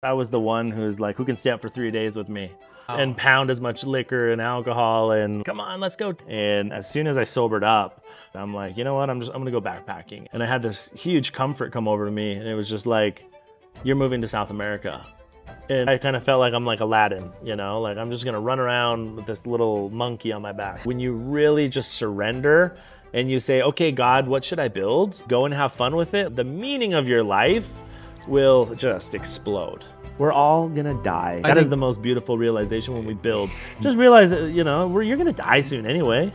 I was the one who's like, who can stay up for 3 days with me and Oh, pound as much liquor and alcohol and come on, let's go. And as soon as I sobered up, I'm like, you know what? I'm gonna go backpacking. And I had this huge comfort come over to me, and it was just like, you're moving to South America. And I kind of felt like I'm like Aladdin, you know, like I'm just gonna run around with this little monkey on my back. When you really just surrender and you say, okay, God, what should I build? Go and have fun with it. The meaning of your life will just explode. We're all gonna die. That is the most beautiful realization when we build. Just realize that, you know, you're gonna die soon anyway.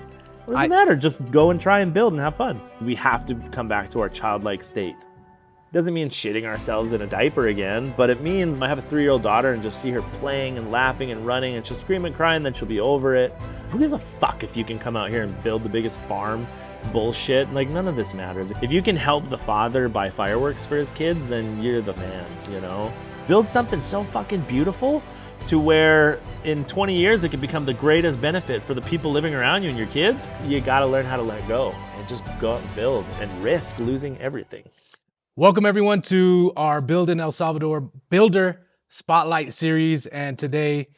What does it matter? Just go and try and build and have fun. We have to come back to our childlike state. Doesn't mean shitting ourselves in a diaper again, but it means I have a 3-year-old daughter and just see her playing and laughing and running and she'll scream and cry and then she'll be over it. Who gives a fuck if you can come out here and build the biggest farm? Bullshit. Like, none of this matters. If you can help the father buy fireworks for his kids, then you're the man, you know? Build something so fucking beautiful to where in 20 years it can become the greatest benefit for the people living around you and your kids. You gotta learn how to let go and just go out and build and risk losing everything. welcome everyone to our Build in El Salvador Builder Spotlight series. And today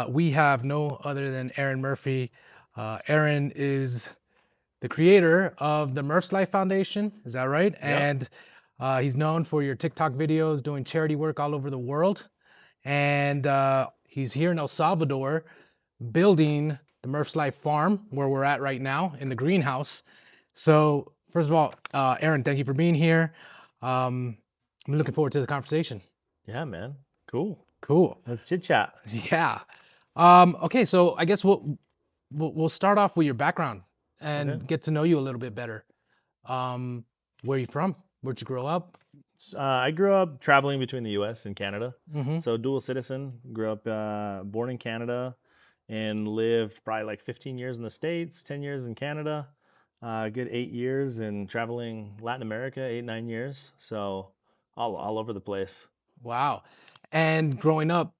we have no other than Aaron Murphy. Aaron is the creator of the Murph's Life Foundation. Is that right? Yep. And he's known for your TikTok videos, doing charity work all over the world. And he's here in El Salvador building the Murph's Life Farm, where we're at right now in the greenhouse. So first of all, Aaron, thank you for being here. I'm looking forward to the conversation. Yeah, man. Cool. Cool. Let's chit chat. Yeah. Okay, so I guess we'll start off with your background and get to know you a little bit better. Where are you from? Where'd you grow up? I grew up traveling between the U.S. and Canada, Mm-hmm. so dual citizen. Grew up born in Canada and lived probably like 15 years in the States, 10 years in Canada, good 8 years in traveling Latin America, 8, 9 years. So all over the place. Wow. And growing up,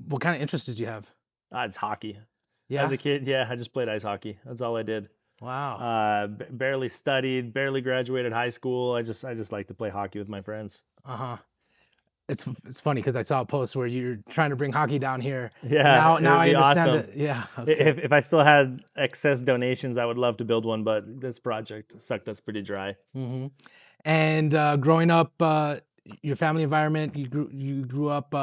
what kind of interests did you have? It's hockey. As Yeah. a kid, yeah, I just played ice hockey. That's all I did. Wow. Barely studied, barely graduated high school. I just like to play hockey with my friends. Uh-huh. It's funny because I saw a post where you're trying to bring hockey down here. And Yeah, now it would I be understand awesome. it. Yeah. Okay. If I still had excess donations, I would love to build one, but this project sucked us pretty dry. Mm-hmm. And growing up, your family environment, you grew up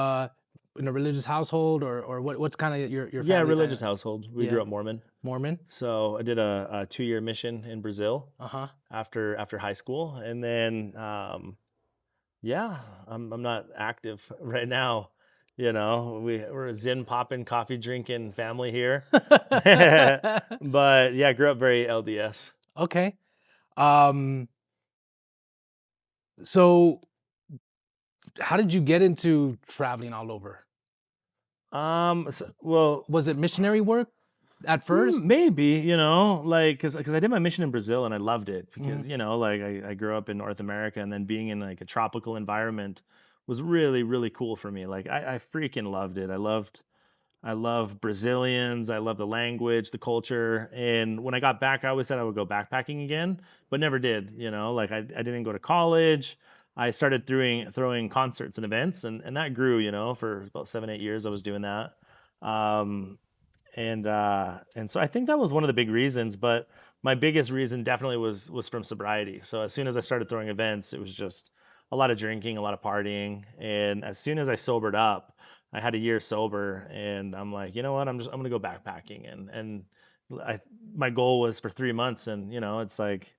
in a religious household, or what's kind of your Yeah, family religious dynamic? household. We Yeah, grew up Mormon. Mormon. So I did a 2-year mission in Brazil Uh-huh. after high school, and then yeah, I'm not active right now. You know, we're a Zen popping, coffee drinking family here, but yeah, I grew up very LDS. Okay. Um, so how did you get into traveling all over? Well, Was it missionary work at first? maybe, you know, like because I did my mission in Brazil and I loved it Mm-hmm. because, you know, like I grew up in North America, and then being in like a tropical environment was really really cool for me. Like I freaking loved it. I love Brazilians. I love the language, the culture. And when I got back, I always said I would go backpacking again, but never did. You know, like I didn't go to college. I started throwing concerts and events, and that grew. You know, for about 7, 8 years, I was doing that. Um, and so I think that was one of the big reasons. But my biggest reason definitely was from sobriety. So as soon as I started throwing events, it was just a lot of drinking, a lot of partying, and as soon as I sobered up, I had a year sober, and I'm like, you know what? I'm gonna go backpacking, and I my goal was for 3 months, and you know, it's like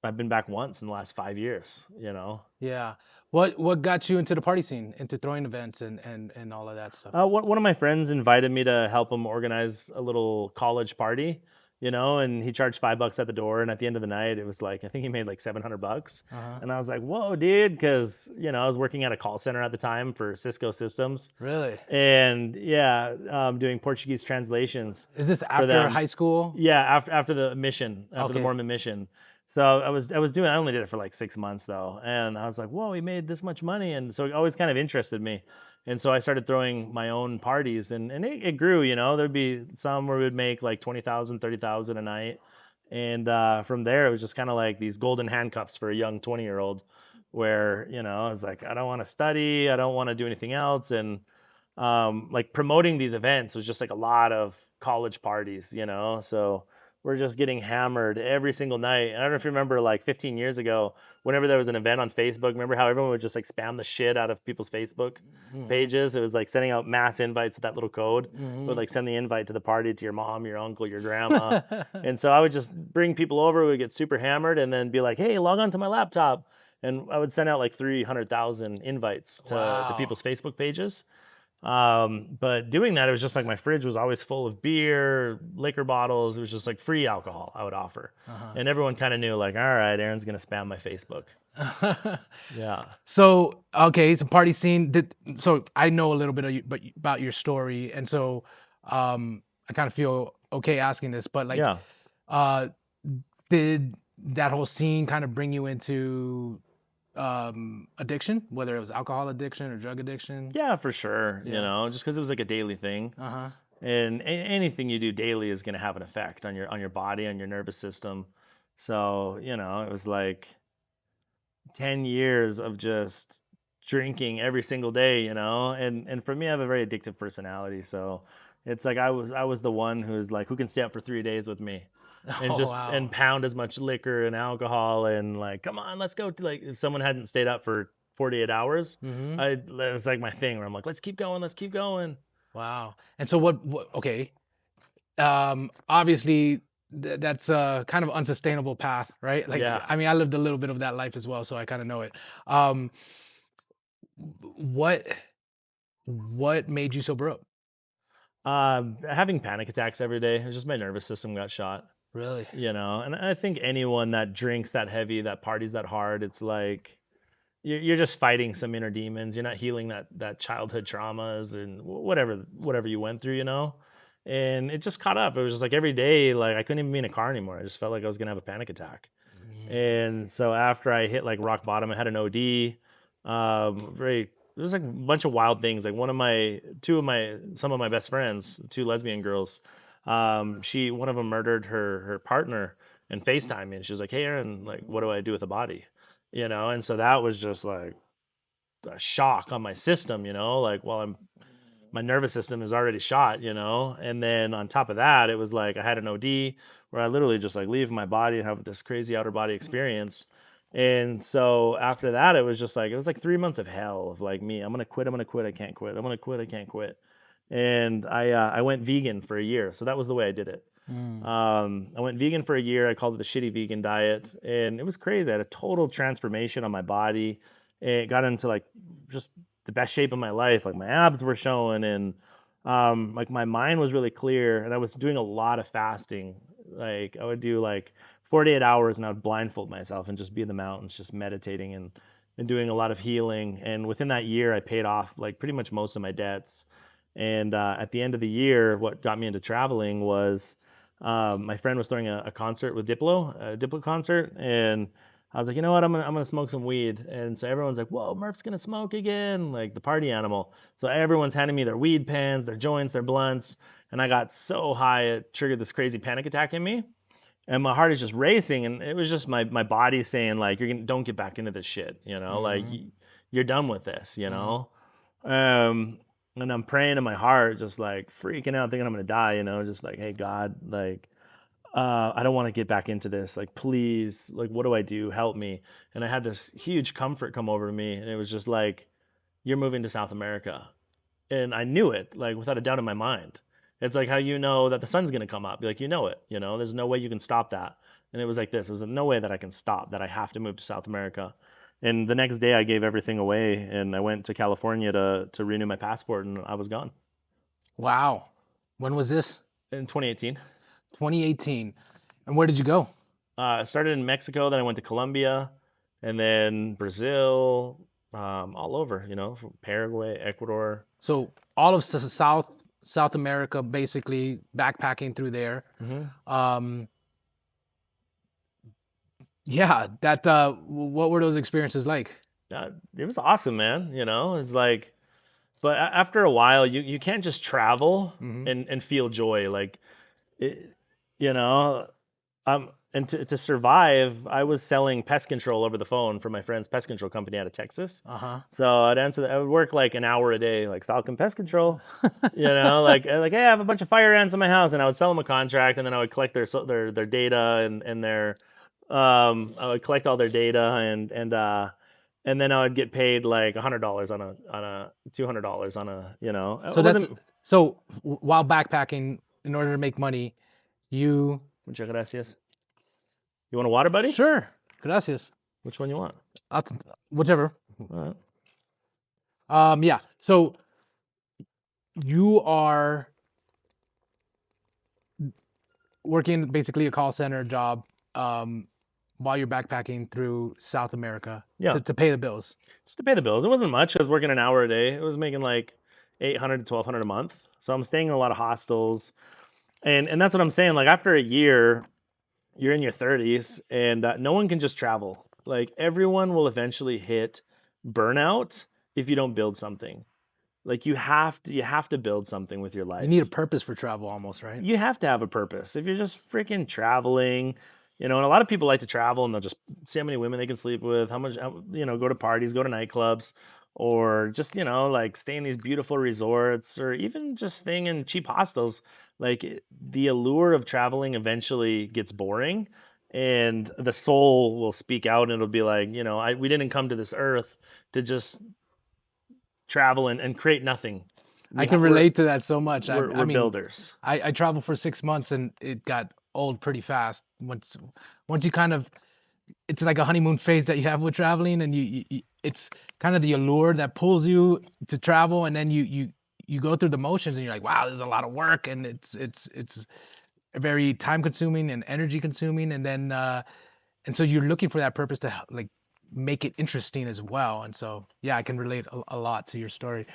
I've been back once in the last 5 years. You know, Yeah. What got you into the party scene, into throwing events and all of that stuff? one of my friends invited me to help him organize a little college party. You know, and he charged $5 at the door, and at the end of the night, it was like I think he made like $700, Uh-huh. and I was like, "Whoa, dude!" Because you know I was working at a call center at the time for Cisco Systems, Really? and yeah, doing Portuguese translations Is this for after them. high school? Yeah, after the mission, after the Okay. Mormon mission. So I was doing. I only did it for like 6 months though, and I was like, whoa, he made this much money, and so it always kind of interested me. And so I started throwing my own parties, and it grew. You know, there'd be some where we'd make like 20,000, 30,000 a night, and from there it was just kind of like these golden handcuffs for a young 20-year-old, where, I was like, I don't want to study, I don't want to do anything else. And like promoting these events was just like a lot of college parties, so we're just getting hammered every single night. I don't know if you remember, like 15 years ago, whenever there was an event on Facebook, remember how everyone would just like spam the shit out of people's Facebook pages? It was like sending out mass invites with that little code. It would like send the invite to the party to your mom, your uncle, your grandma. And so I would just bring people over, we would get super hammered, and then be like, hey, log on to my laptop. And I would send out like 300,000 invites to Wow. people's Facebook pages. But doing that, it was just like my fridge was always full of beer, liquor bottles. It was just like free alcohol I would offer. And everyone kind of knew, like, all right, Aaron's going to spam my Facebook. Yeah. So, okay, it's a party scene. So I know a little bit about your story. And so I kind of feel okay asking this, but like, Yeah. did that whole scene kind of bring you into addiction, whether it was alcohol addiction or drug addiction? Yeah, for sure. Yeah. Just because it was like a daily thing. Uh-huh. And anything you do daily is going to have an effect on your body, on your nervous system. So, it was like 10 years of just drinking every single day, and for me, I have a very addictive personality. So it's like I was the one who's like, who can stay up for 3 days with me and Oh, just wow. and pound as much liquor and alcohol, and like, come on, let's go. Like, if someone hadn't stayed up for 48 hours, it was like my thing where I'm like, let's keep going, let's keep going. Wow. And so okay. Obviously that's a kind of unsustainable path, right? Like, Yeah. I mean, I lived a little bit of that life as well, so I kind of know it. Um, what made you sober up? Having panic attacks every day. It was just my nervous system got shot. Really? And I think anyone that drinks that heavy, that parties that hard, it's like you're just fighting some inner demons. You're not healing that childhood traumas and whatever you went through. And it just caught up. It was just like every day, like I couldn't even be in a car anymore. I just felt like I was gonna have a panic attack. And so after I hit like rock bottom, I had an OD. It was like a bunch of wild things. Like some of my best friends, two lesbian girls, one of them murdered her partner and FaceTime me, and she was like, "Hey, Aaron, like, what do I do with a body?" And so that was just like a shock on my system. Like, well, my nervous system is already shot. And then on top of that, it was like I had an OD where I literally just like leave my body and have this crazy outer body experience. And so after that, it was like 3 months of hell of like me. I'm gonna quit. I can't quit. I'm gonna quit. I can't quit. And I went vegan for a year. So that was the way I did it. I went vegan for a year. I called it the shitty vegan diet, and it was crazy. I had a total transformation on my body. It got into like just the best shape of my life. Like my abs were showing, and like my mind was really clear. And I was doing a lot of fasting. Like I would do like 48 hours, and I would blindfold myself and just be in the mountains, just meditating and doing a lot of healing. And within that year, I paid off like pretty much most of my debts. And at the end of the year, what got me into traveling was my friend was throwing a concert with Diplo, a Diplo concert, and I was like, you know what, I'm gonna smoke some weed. And so everyone's like, whoa, Murph's gonna smoke again, like the party animal. So everyone's handing me their weed pens, their joints, their blunts, and I got so high it triggered this crazy panic attack in me, and my heart is just racing, and it was just my body saying like, don't get back into this shit, like you're done with this. And I'm praying in my heart, just like freaking out, thinking I'm gonna die, just like, hey God, like I don't want to get back into this. Like, please, like, what do I do? Help me. And I had this huge comfort come over me, and it was just like, you're moving to South America. And I knew it, like, without a doubt in my mind. It's like how you know that the sun's gonna come up. Like, there's no way you can stop that. And it was like this. There's no way that I can stop, that I have to move to South America. And the next day I gave everything away, and I went to California to renew my passport, and I was gone. Wow. When was this? In 2018. 2018. And where did you go? I started in Mexico, then I went to Colombia, and then Brazil, all over, from Paraguay, Ecuador. So all of South America, basically backpacking through there. Yeah, what were those experiences like? It was awesome, man. It's like, but after a while, you can't just travel and feel joy. Like, it, you know, and to survive, I was selling pest control over the phone for my friend's pest control company out of Texas. Uh-huh. So I would work like an hour a day, like Falcon Pest Control, like hey, I have a bunch of fire ants in my house, and I would sell them a contract, and then I would collect their data and their I would collect all their data and then I would get paid like $100 on a $200 on a So it wasn't. while backpacking, in order to make money, you Muchas gracias. You want a water, buddy? sure, gracias. Which one you want? Whichever. All right. Yeah. So you are working basically a call center job while you're backpacking through South America to pay the bills. Just to pay the bills. It wasn't much. I was working an hour a day. It was making like $800 to $1,200 a month. So I'm staying in a lot of hostels, and that's what I'm saying. Like after a year, you're in your 30s, and no one can just travel. Like everyone will eventually hit burnout if you don't build something. Like you have to build something with your life. You need a purpose for travel almost, right? You have to have a purpose. If you're just freaking traveling, and a lot of people like to travel and they'll just see how many women they can sleep with, how much, go to parties, go to nightclubs, or just, like stay in these beautiful resorts, or even just staying in cheap hostels. Like the allure of traveling eventually gets boring, and the soul will speak out, and it'll be like, we didn't come to this earth to just travel and create nothing. I can relate to that so much. We're I mean, builders. I traveled for 6 months and it got old pretty fast. Once you kind of, it's like a honeymoon phase that you have with traveling, and you it's kind of the allure that pulls you to travel, and then you go through the motions, and you're like, wow, there's a lot of work, and it's very time consuming and energy consuming, and then and so you're looking for that purpose to like make it interesting as well. And so yeah, I can relate a lot to your story.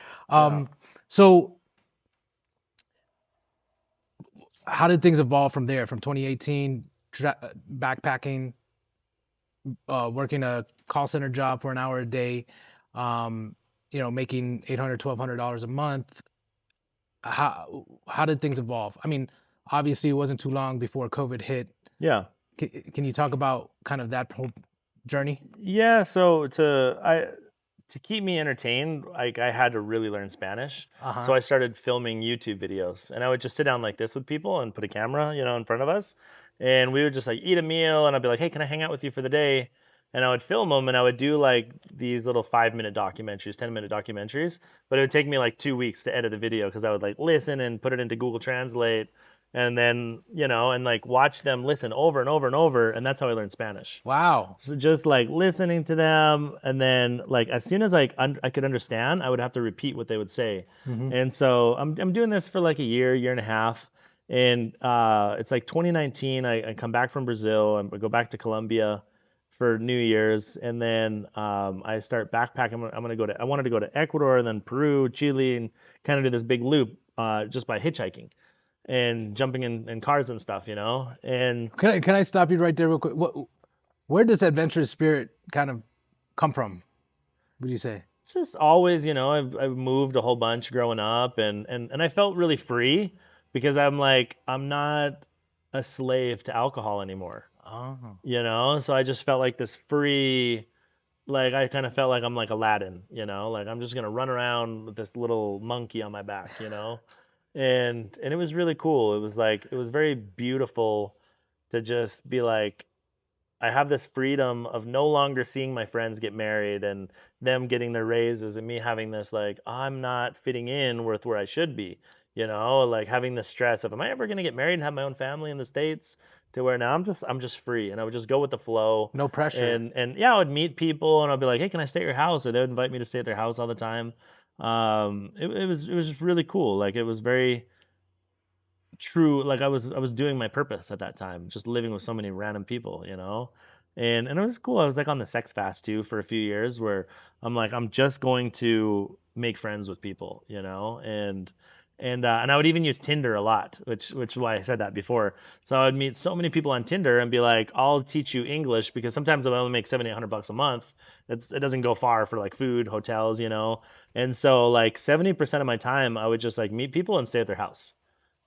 So how did things evolve from there, from 2018 backpacking, working a call center job for an hour a day, making $800 $1,200 a month? How did things evolve? I mean, obviously it wasn't too long before COVID hit. Yeah. Can you talk about kind of that whole journey? Yeah, so to keep me entertained, like I had to really learn Spanish. So I started filming YouTube videos, and I would just sit down like this with people and put a camera, in front of us, and we would just like eat a meal, and I'd be like, "Hey, can I hang out with you for the day?" And I would film them, and I would do like these little 5-minute documentaries, 10-minute documentaries, but it would take me like 2 weeks to edit the video because I would like listen and put it into Google Translate, and then and like watch them listen over and over and over, and that's how I learned Spanish. Wow. So just like listening to them, and then like as soon as I could understand, I would have to repeat what they would say. And so I'm doing this for like a year and a half, and it's like 2019. I come back from Brazil, and I go back to Colombia for New Year's, and then I start backpacking. I wanted to go to Ecuador, and then Peru, Chile, and kind of do this big loop just by hitchhiking and jumping in cars and stuff, And can I stop you right there real quick? Where does adventurous spirit kind of come from, would you say? It's just always, I've moved a whole bunch growing up, and I felt really free because I'm like, I'm not a slave to alcohol anymore. Oh. So I just felt like this free, like I kind of felt like I'm like Aladdin, like I'm just gonna run around with this little monkey on my back, and it was really cool. It was very beautiful to just be like, I have this freedom of no longer seeing my friends get married and them getting their raises, and me having this like, I'm not fitting in with where I should be, like having the stress of, am I ever gonna get married and have my own family in the States? To where now I'm just free, and I would just go with the flow. No pressure. And yeah, I would meet people, and I'd be like, hey, can I stay at your house? Or they would invite me to stay at their house all the time. It was just really cool. Like it was very true. Like I was doing my purpose at that time, just living with so many random people, and it was cool. I was like on the sex fast too for a few years, where I'm like, I'm just going to make friends with people, and I would even use Tinder a lot, which is why I said that before. So I would meet so many people on Tinder and be like, I'll teach you English, because sometimes I only make $700-800 a month. It doesn't go far for like food, hotels, And so like 70% of my time, I would just like meet people and stay at their house,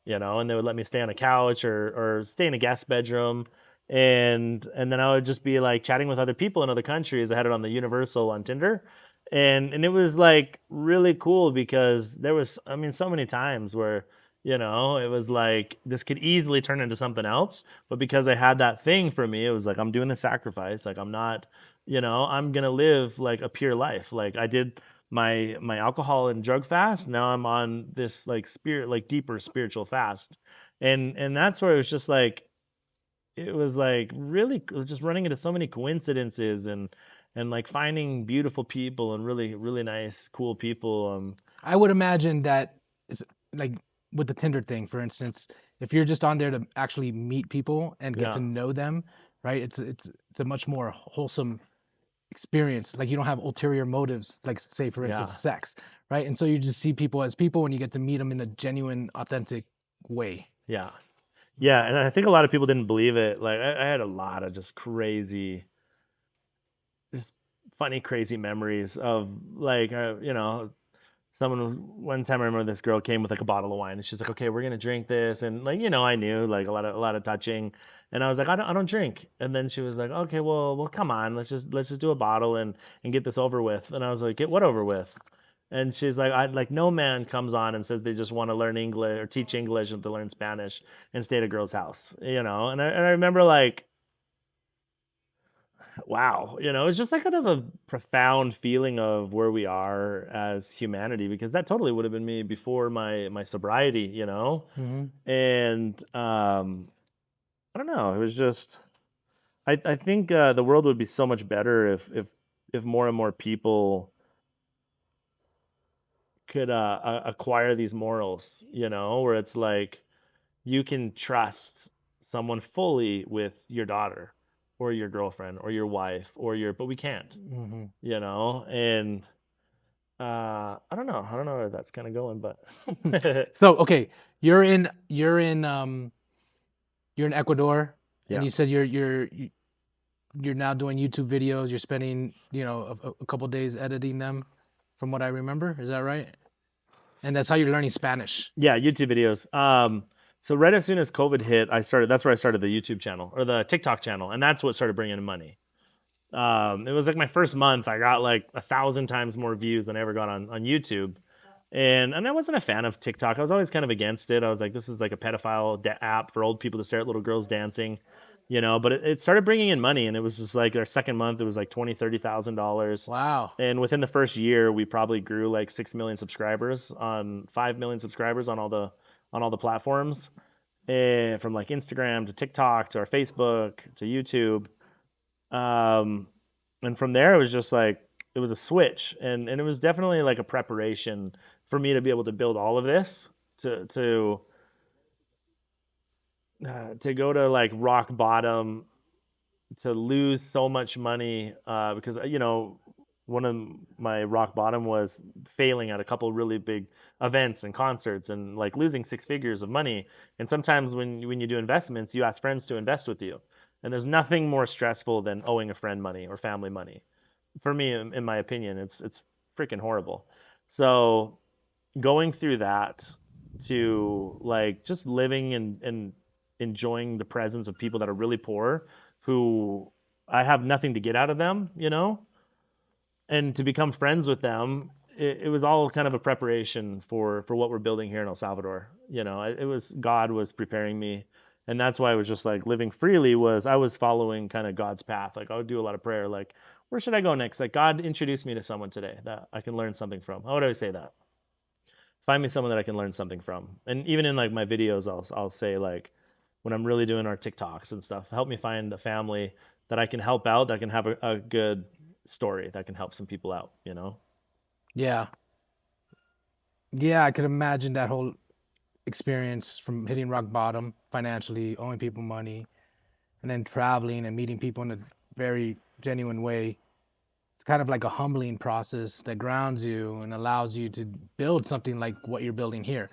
and they would let me stay on a couch or stay in a guest bedroom. and then I would just be like chatting with other people in other countries. I had it on the Universal on Tinder, and it was like really cool because there was, I mean, so many times where it was like this could easily turn into something else, but because I had that thing for me, it was like I'm doing the sacrifice. Like I'm not, I'm gonna live like a pure life. Like I did my alcohol and drug fast. Now I'm on this like spirit, like deeper spiritual fast, and that's where it was just like it was like really just running into so many coincidences and like finding beautiful people and really really nice cool people. I would imagine that it's like with the Tinder thing, for instance, if you're just on there to actually meet people and get to Yeah, know them, right? It's a much more wholesome experience. Like you don't have ulterior motives, like say for instance, yeah, sex, right? And so you just see people as people and you get to meet them in a genuine, authentic way. yeah, yeah. And I think a lot of people didn't believe it. Like I had a lot of just crazy, just funny crazy memories of like someone one time I remember this girl came with like a bottle of wine and she's like, okay, we're gonna drink this, and like I knew like a lot of touching, and I was like, I don't drink, and then she was like, okay, well come on, let's just do a bottle and get this over with, and I was like, get what over with? And she's like, I like no man comes on and says they just want to learn English or teach English and to learn Spanish and stay at a girl's house, and I remember like wow, it's just like kind of a profound feeling of where we are as humanity, because that totally would have been me before my sobriety. Hmm. And I don't know, it was just I think the world would be so much better if more and more people could acquire these morals, where it's like you can trust someone fully with your daughter or your girlfriend or your wife but we can't, Hmm. and I don't know where that's kind of going, but So okay, you're in Ecuador, and yeah, you said you're now doing YouTube videos. You're spending a couple days editing them, from what I remember. Is that right? And that's how you're learning Spanish. yeah, YouTube videos. So right as soon as COVID hit, that's where I started the YouTube channel or the TikTok channel, and that's what started bringing in money. It was like my first month, I got like 1,000 times more views than I ever got on YouTube. And I wasn't a fan of TikTok. I was always kind of against it. I was like, this is like a pedophile app for old people to stare at little girls dancing, But it started bringing in money, and it was just like our second month, it was like $20,000, $30,000. Wow. And within the first year, we probably grew like 6 million subscribers on 5 million subscribers on all the platforms, and from like Instagram to TikTok to our Facebook to YouTube. Um, and from there, it was just like it was a switch, and it was definitely like a preparation for me to be able to build all of this to go to like rock bottom, to lose so much money, because one of my rock bottom was failing at a couple really big events and concerts and like losing six figures of money. And sometimes when you do investments, you ask friends to invest with you, and there's nothing more stressful than owing a friend money or family money. For me, in my opinion, it's freaking horrible. So going through that to like just living and enjoying the presence of people that are really poor, who I have nothing to get out of them, and to become friends with them, it was all kind of a preparation for what we're building here in El Salvador. It was God was preparing me, and that's why I was just like living freely. Was I was following kind of God's path. Like I would do a lot of prayer. Like where should I go next? Like God introduced me to someone today that I can learn something from. How would I say that? Find me someone that I can learn something from. And even in like my videos, I'll say like when I'm really doing our TikToks and stuff, help me find a family that I can help out, that can have a good story that can help some people out. Yeah. Yeah, I could imagine that whole experience from hitting rock bottom financially, owing people money, and then traveling and meeting people in a very genuine way. It's kind of like a humbling process that grounds you and allows you to build something like what you're building here.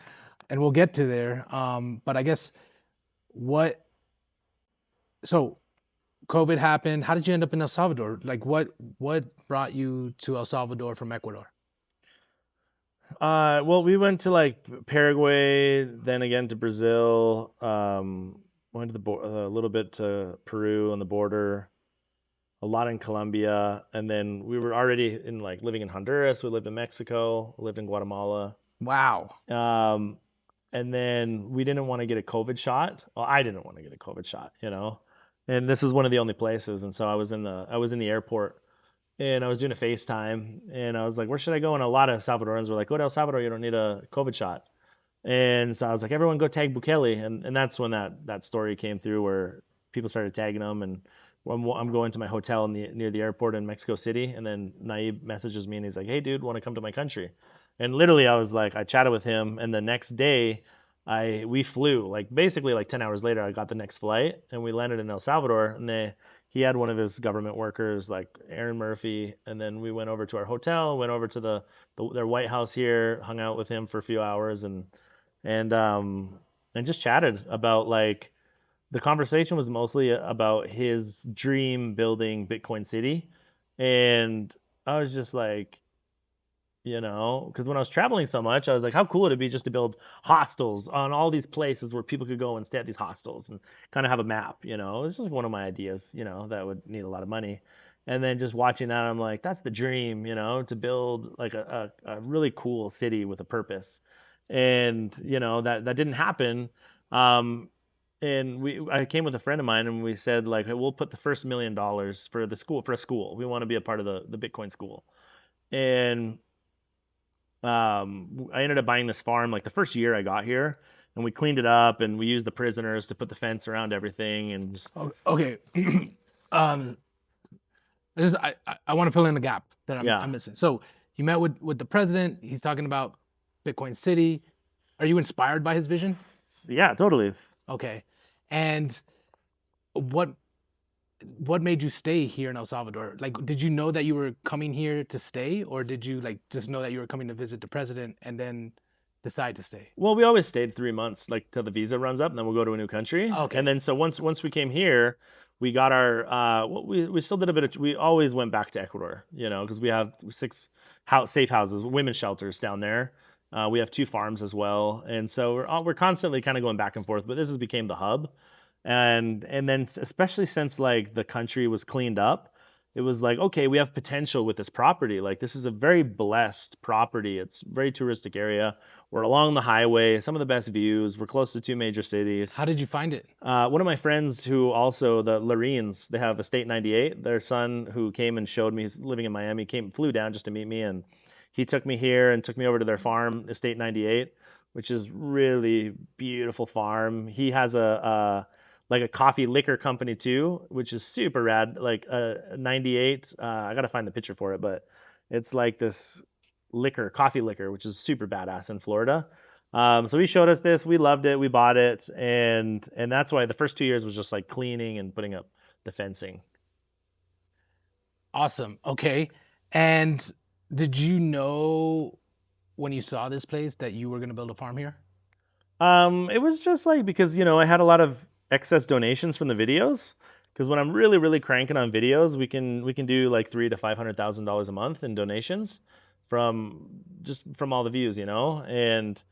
And we'll get to there. But I guess what, so COVID happened. How did you end up in El Salvador? Like what brought you to El Salvador from Ecuador? Well, we went to like Paraguay, then again to Brazil. went to a little bit to Peru on the border, a lot in Colombia, and then we were already in like living in Honduras. We lived in Mexico, lived in Guatemala. Wow. Um, and then we didn't want to get a COVID shot. Well, I didn't want to get a COVID shot, you know. And this is one of the only places. And so I was in the airport and I was doing a FaceTime and I was like, where should I go? And a lot of Salvadorans were like, go to El Salvador, you don't need a COVID shot. And so I was like, everyone go tag Bukele. And that's when that story came through where people started tagging him. And I'm going to my hotel near the airport in Mexico City. And then Naib messages me and he's like, hey, dude, want to come to my country? And literally I was like, I chatted with him. And the next day we flew like basically like 10 hours later, I got the next flight and we landed in El Salvador. And he had one of his government workers like Aaron Murphy. And then we went over to our hotel, went over to their White House here, hung out with him for a few hours and and just chatted about like the conversation was mostly about his dream building Bitcoin City, and I was just like, you know, because when I was traveling so much, I was like, how cool would it be just to build hostels on all these places where people could go and stay at these hostels and kind of have a map, you know? It's just one of my ideas, you know, that would need a lot of money. And then just watching that, I'm like, that's the dream, you know, to build like a really cool city with a purpose. And, you know, that didn't happen. Um, and I came with a friend of mine and we said like, hey, we'll put the first $1 million for the school, for a school. We want to be a part of the Bitcoin school. And I ended up buying this farm like the first year I got here, and we cleaned it up and we used the prisoners to put the fence around everything and just, Okay. um, I want to fill in the gap that yeah. I'm missing. So you met with the president. He's talking about Bitcoin City. Are you inspired by his vision? Yeah, totally. Okay. And what made you stay here in El Salvador? Like, did you know that you were coming here to stay, or did you like just know that you were coming to visit the president and then decide to stay? Well, we always stayed 3 months, like till the visa runs up, and then we'll go to a new country. Okay. And then so once we came here, we got our we still did a bit of we always went back to Ecuador, you know, because we have 6 safe houses, women's shelters down there. We have 2 farms as well, and so we're constantly kind of going back and forth. But this has became the hub, and then especially since like the country was cleaned up, it was like, okay, we have potential with this property. Like this is a very blessed property. It's a very touristic area. We're along the highway, some of the best views. We're close to 2 major cities. How did you find it? One of my friends who also the Larines, they have Estate 98. Their son who came and showed me, he's living in Miami, flew down just to meet me, and he took me here and took me over to their farm, Estate 98, which is really beautiful farm. He has like a coffee liquor company too, which is super rad. Like 98, I gotta find the picture for it, but it's like this coffee liquor, which is super badass in Florida. So he showed us this, we loved it, we bought it, and that's why the first 2 years was just like cleaning and putting up the fencing. Awesome. Okay. And did you know when you saw this place that you were going to build a farm here? It was just like because you know I had a lot of excess donations from the videos. Because when I'm really, really cranking on videos, we can do like $300,000 to $500,000 a month in donations from all the views, you know. And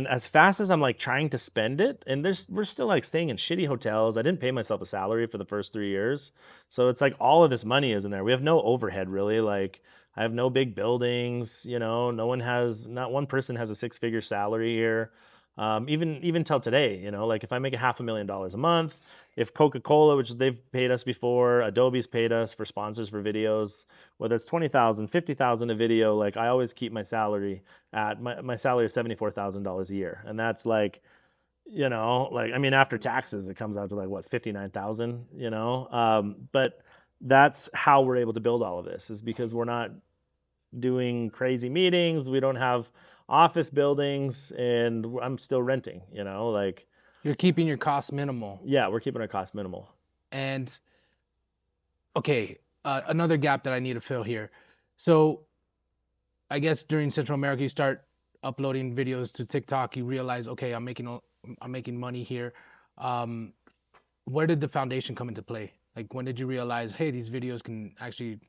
as fast as I'm like trying to spend it, and we're still like staying in shitty hotels. I didn't pay myself a salary for the first 3 years, so it's like all of this money is in there. We have no overhead really. Like I have no big buildings, you know. Not one person has a 6-figure salary here. Even till today, you know, like if I make $500,000 a month, if Coca-Cola, which they've paid us before, Adobe's paid us for sponsors for videos, whether it's 20,000, 50,000 a video, like I always keep my salary at my salary is $74,000 a year, and that's like, you know, like I mean after taxes, it comes out to like what 59,000, you know, but that's how we're able to build all of this is because we're not doing crazy meetings. We don't have office buildings, and I'm still renting, you know, like You're keeping your costs minimal. yeah, we're keeping our costs minimal. And okay, another gap that I need to fill here. So I guess during Central America, you start uploading videos to TikTok. You realize, okay, I'm making money here. Where did the foundation come into play? Like when did you realize, hey, these videos can actually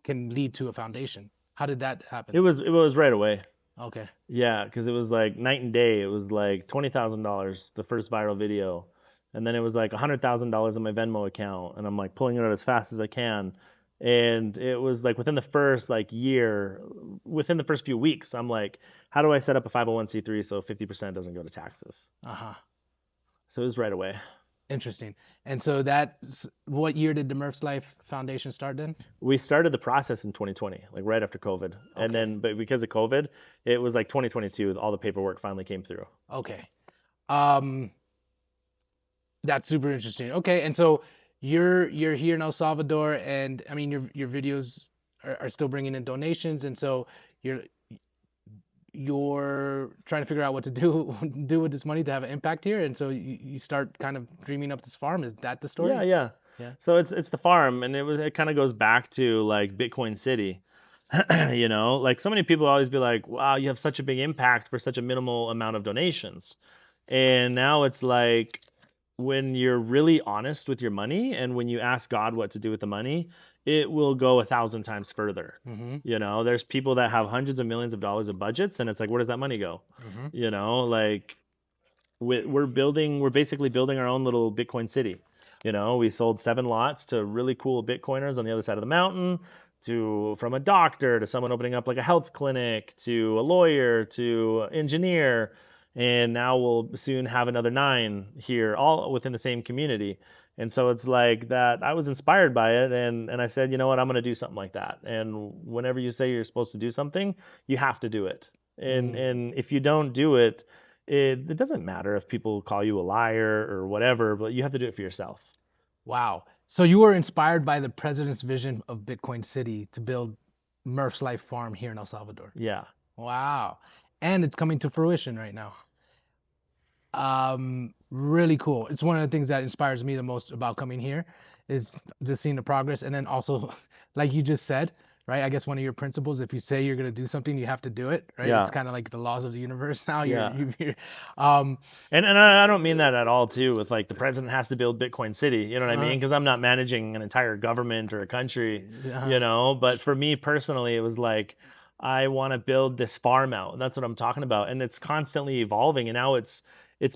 can lead to a foundation? How did that happen? It was right away. Okay. Yeah, because it was like night and day. It was like $20,000 the first viral video, and then it was like $100,000 in my Venmo account, and I'm like pulling it out as fast as I can. And it was like within the first like year, within the first few weeks, I'm like, how do I set up a 501(c)(3) so 50% doesn't go to taxes? Uh-huh. So it was right away. Interesting. And so that's what year did the Murph's Life Foundation start then? We started the process in 2020, like right after COVID, and Okay. then but because of COVID, it was like 2022. All the paperwork finally came through. Okay. Um, that's super interesting. Okay, and so you're here in El Salvador, and I mean your videos are still bringing in donations, and so you're you're trying to figure out what to do with this money to have an impact here, and so you start kind of dreaming up this farm. Is that the Yeah, story? yeah. Yeah. So it's the farm, and it kind of goes back to like Bitcoin City. You know, like so many people always be like, "Wow, you have such a big impact for such a minimal amount of donations." And now it's like when you're really honest with your money and when you ask God what to do with the money, it will go 1,000 times further. Mm-hmm. You know, there's people that have hundreds of millions of dollars of budgets, and it's like, where does that money go? Mm-hmm. You know, like we're basically building our own little Bitcoin city. You know, we sold 7 lots to really cool Bitcoiners on the other side of the mountain, to from a doctor to someone opening up like a health clinic to a lawyer to engineer, and now we'll soon have another 9 here, all within the same community. And so it's like that. I was inspired by it, and I said, you know what, I'm going to do something like that. And whenever you say you're supposed to do something, you have to do it. And if you don't do it, it doesn't matter if people call you a liar or whatever, but you have to do it for yourself. Wow. So you were inspired by the president's vision of Bitcoin City to build Murph's Life Farm here in El Salvador. Yeah. Wow. And it's coming to fruition right now. Really cool. It's one of the things that inspires me the most about coming here is just seeing the progress. And then also, like you just said, right? I guess one of your principles, if you say you're going to do something, you have to do it, right? It's Yeah. kind of like the laws of the universe now. Yeah. Um, And I don't mean that at all too with like the president has to build Bitcoin City, you know what I uh, mean? Because I'm not managing an entire government or a country, uh, you know, but for me personally it was like I want to build this farm out. And that's what I'm talking about. And it's constantly evolving, and now it's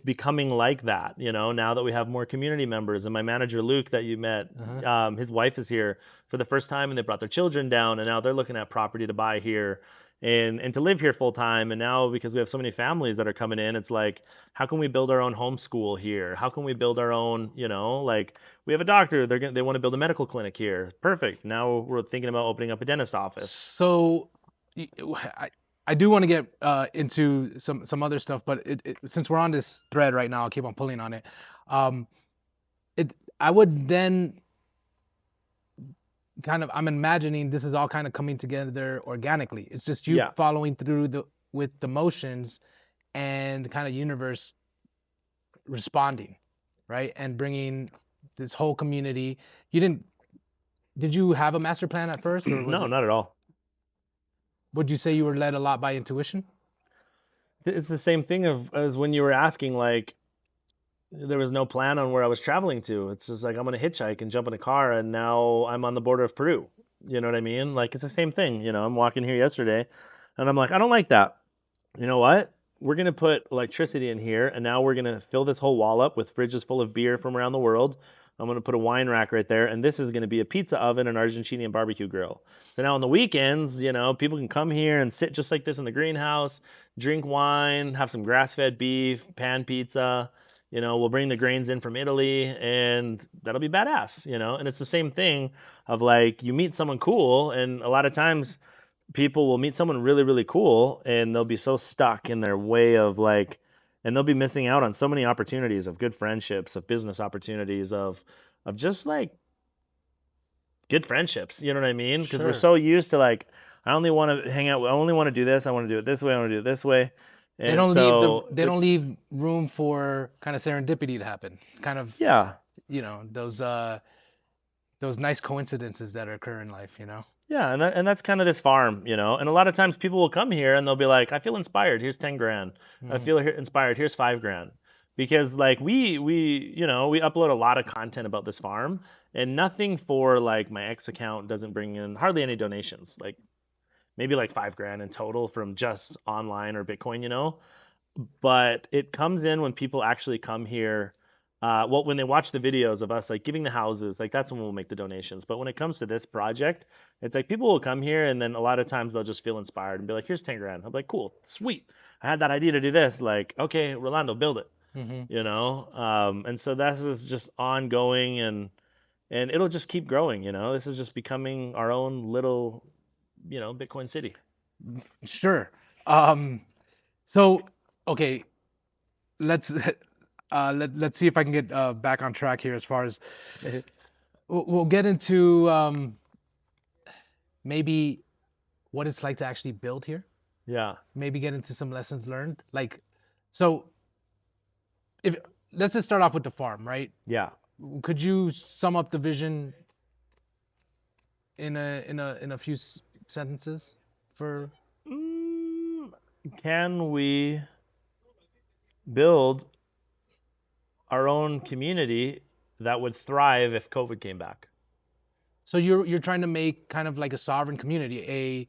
becoming like that, you know, now that we have more community members. And my manager Luke that you met, uh-huh. his wife is here for the first time, and they brought their children down, and now they're looking at property to buy here and to live here full time. And now because we have so many families that are coming in, it's like, how can we build our own homeschool here? How can we build our own, you know, like we have a doctor, they want to build a medical clinic here. Perfect. Now we're thinking about opening up a dentist office. So I do want to get into some other stuff, but since we're on this thread right now, I'll keep on pulling on it. Um, I would then I'm imagining this is all kind of coming together organically. It's just you Yeah. following through with the motions and the kind of universe responding, right? And bringing this whole community. Did you have a master plan at first, or was No, it, not at all. would you say you were led a lot by intuition? It's the same thing as when you were asking, like, there was no plan on where I was traveling to. It's just like I'm gonna hitchhike and jump in a car, and now I'm on the border of Peru. You know what I mean? Like it's the same thing. You know, I'm walking here yesterday, and I'm like, I don't like that. You know what? We're gonna put electricity in here, and now we're gonna fill this whole wall up with fridges full of beer from around the world. I'm gonna put a wine rack right there, and this is gonna be a pizza oven and Argentinian barbecue grill. So now on the weekends, you know, people can come here and sit just like this in the greenhouse, drink wine, have some grass-fed beef, pan pizza. You know, we'll bring the grains in from Italy, and that'll be badass. You know, and it's the same thing of like you meet someone cool, and a lot of times people will meet someone really, really cool, and they'll be so stuck in their way of like, and they'll be missing out on so many opportunities of good friendships, of business opportunities, of just like good friendships. You know what I mean? Because we're Sure. so used to like, I only want to hang out. I only want to do this. I want to do it this way. I want to do it this way. They And don't leave so they don't leave room for kind of serendipity to happen. Kind of, yeah, those nice coincidences that occur in life, yeah, and that's kind of this farm, you know. And a lot of times people will come here and they'll be like, I feel inspired. Here's 10 grand. I Mm, feel inspired. Here's 5 grand. Because like we upload a lot of content about this farm, and nothing for like my X account doesn't bring in hardly any donations. Like maybe like 5 grand in total from just online or Bitcoin, but it comes in when people actually come here. Well, when they watch the videos of us like giving the houses, like that's when we'll make the donations. But when it comes to this project, it's like people will come here and then a lot of times they'll just feel inspired and be like, here's 10 grand. I'm like, cool, sweet. I had that idea to do this. Like, okay, Rolando, build it. And so this is just ongoing and it'll just keep growing. This is just becoming our own little, Bitcoin city. Sure. So, okay, let's let's see if I can get back on track here as far as we'll get into maybe what it's like to actually build here. Yeah. Maybe get into some lessons learned. Like, so if let's just start off with the farm, right? Yeah. Could you sum up the vision in a few sentences for? Can we build our own community that would thrive if COVID came back? So you're trying to make kind of like a sovereign community,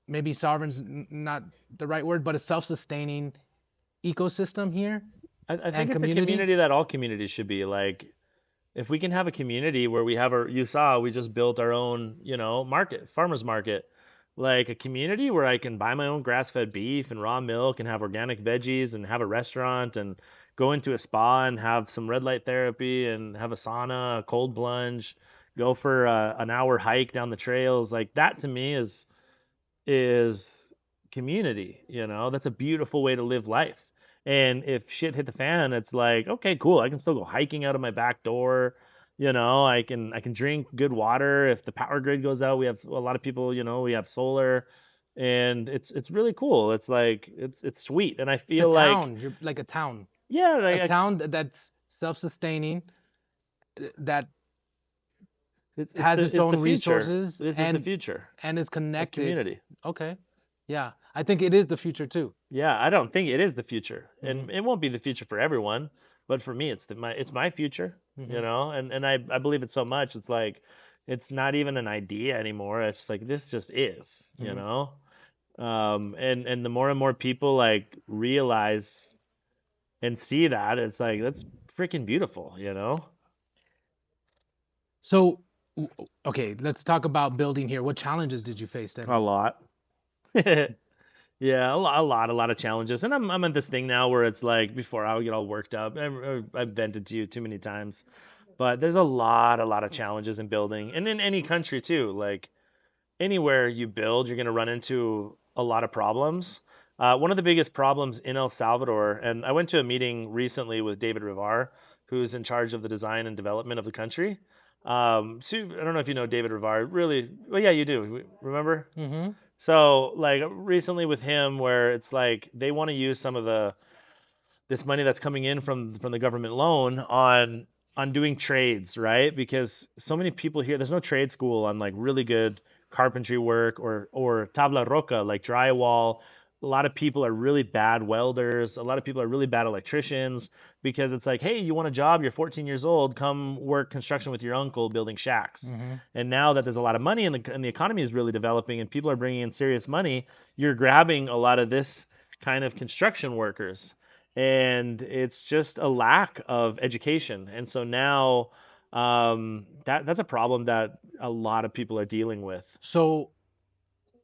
maybe sovereign's not the right word, but a self-sustaining ecosystem here. I think it's a community that all communities should be. Like, if we can have a community where we have we just built our own, market, farmers market, like a community where I can buy my own grass-fed beef and raw milk and have organic veggies and have a restaurant and go into a spa and have some red light therapy and have a sauna, a cold plunge, go for an hour hike down the trails. Like that to me is community. That's a beautiful way to live life. And if shit hit the fan, it's like, okay, cool. I can still go hiking out of my back door. I can drink good water. If the power grid goes out, we have a lot of people, we have solar, and it's really cool. It's like it's sweet. And I feel it's a like town. You're like a town. Yeah, like a town that's self-sustaining, that has its own resources. This is the future. And is connected. Community. Okay. Yeah. I think it is the future too. Yeah, I don't think it is the future. And it won't be the future for everyone, but for me it's my future, and I believe it so much. It's like it's not even an idea anymore. It's just like this just is, and the more and more people like realize and see that, it's like that's freaking beautiful, So, okay, let's talk about building here. What challenges did you face then? A lot. Yeah, a lot of challenges. And I'm at this thing now where it's like, before I would get all worked up. I've vented to you too many times. But there's a lot of challenges in building. And in any country too. Like anywhere you build, you're going to run into a lot of problems. One of the biggest problems in El Salvador, and I went to a meeting recently with David Rivar, who's in charge of the design and development of the country. So I don't know if you know David Rivar. Really? Well, yeah, you do. Remember? Mm-hmm. So like recently with him, where it's like they want to use some of this money that's coming in from the government loan on doing trades, right? Because so many people here, there's no trade school on like really good carpentry work or tabla roca, like drywall. A lot of people are really bad welders. A lot of people are really bad electricians, because it's like, hey, you want a job? You're 14 years old. Come work construction with your uncle building shacks. And now that there's a lot of money and the economy is really developing and people are bringing in serious money, you're grabbing a lot of this kind of construction workers. And it's just a lack of education. And so now that's a problem that a lot of people are dealing with. So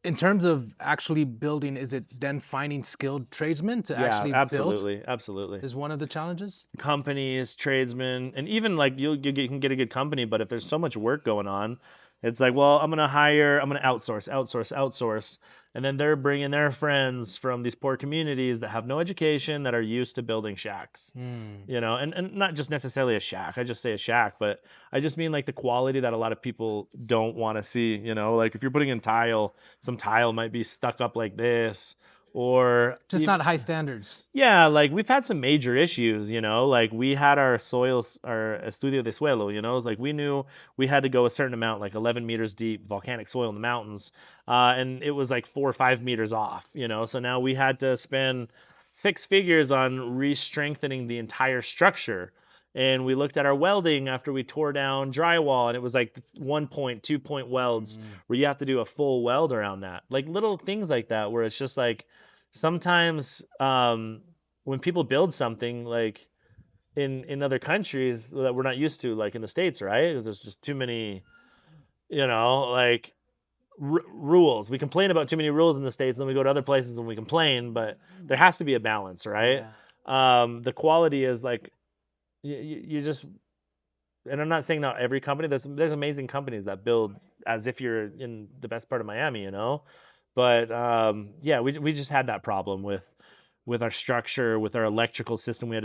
in terms of actually building, is it then finding skilled tradesmen to actually build? Absolutely. Is one of the challenges? Companies, tradesmen, and even like you can get a good company, but if there's so much work going on, it's like, well, I'm going to outsource. And then they're bringing their friends from these poor communities that have no education, that are used to building shacks, and not just necessarily a shack. I just say a shack, but I just mean like the quality that a lot of people don't want to see, like if you're putting in tile, some tile might be stuck up like this, or just not high standards. Yeah, like we've had some major issues, like we had our estudio de suelo, like we knew we had to go a certain amount, like 11 meters deep volcanic soil in the mountains, and it was like 4 or 5 meters off, so now we had to spend 6 figures on re-strengthening the entire structure. And we looked at our welding after we tore down drywall, and it was like 1 point, 2 point welds where you have to do a full weld around that. Like little things like that, where it's just like sometimes when people build something like in other countries that we're not used to, like in the States, right? 'Cause there's just too many, like rules. We complain about too many rules in the States, and then we go to other places and we complain, but there has to be a balance, right? The quality is like you just, and I'm not saying not every company. There's amazing companies that build as if you're in the best part of Miami, But yeah, we just had that problem with our structure, with our electrical system. We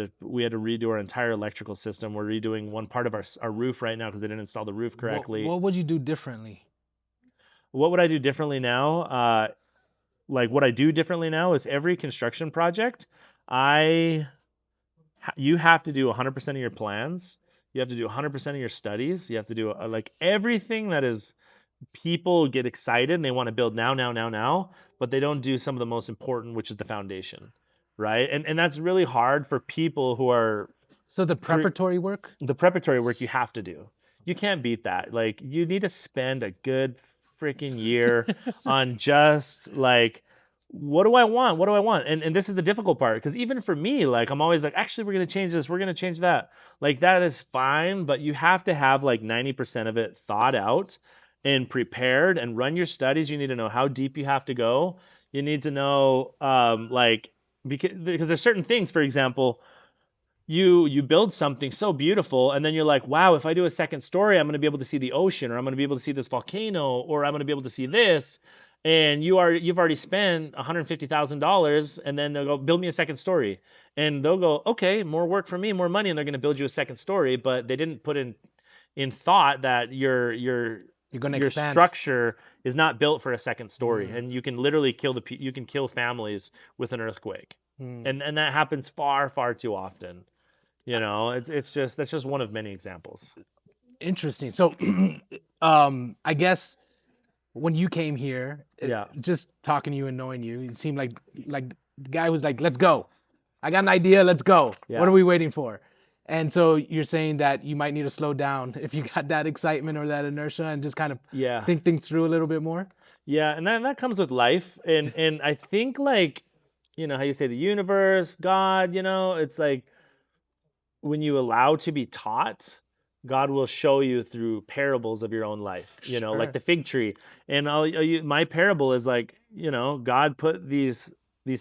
had to redo our entire electrical system. We're redoing one part of our roof right now because they didn't install the roof correctly. What would you do differently? What would I do differently now? Like what I do differently now is every construction project, I you have to do 100% of your plans. You have to do 100% of your studies. You have to do like everything that is, people get excited and they want to build now, but they don't do some of the most important, which is the foundation, right? And that's really hard for people who are So the preparatory work? the preparatory work you have to do. You can't beat that. Like you need to spend a good freaking year on just like what do I want? What do I want? And this is the difficult part because even for me, like I'm always like, actually, we're gonna change this, we're gonna change that. Like that is fine, but you have to have like 90% of it thought out and prepared and run your studies. You need to know how deep you have to go. You need to know like because there's certain things, for example, you build something so beautiful and then you're like, wow, if I do a second story, I'm going to be able to see the ocean, or I'm going to be able to see this volcano, or I'm going to be able to see this. And you've already spent $150,000, and then they'll go build me a second story, and they'll go, okay, more work for me, more money, and they're going to build you a second story, but they didn't put in thought that You're gonna your expand. structure is not built for a second story, and you can literally you can kill families with an earthquake, and that happens far too often. It's just that's just one of many examples. Interesting. So, I guess when you came here, Yeah. just talking to you and knowing you, you seemed like the guy who's like, "Let's go. I got an idea. Let's go. Yeah. What are we waiting for?" And so you're saying that you might need to slow down if you got that excitement or that inertia and just kind of Yeah. think things through a little bit more. Yeah, and that comes with life, and I think like, how you say the universe, God, it's like when you allow to be taught, God will show you through parables of your own life, like Sure. the fig tree. And my parable is like, God put these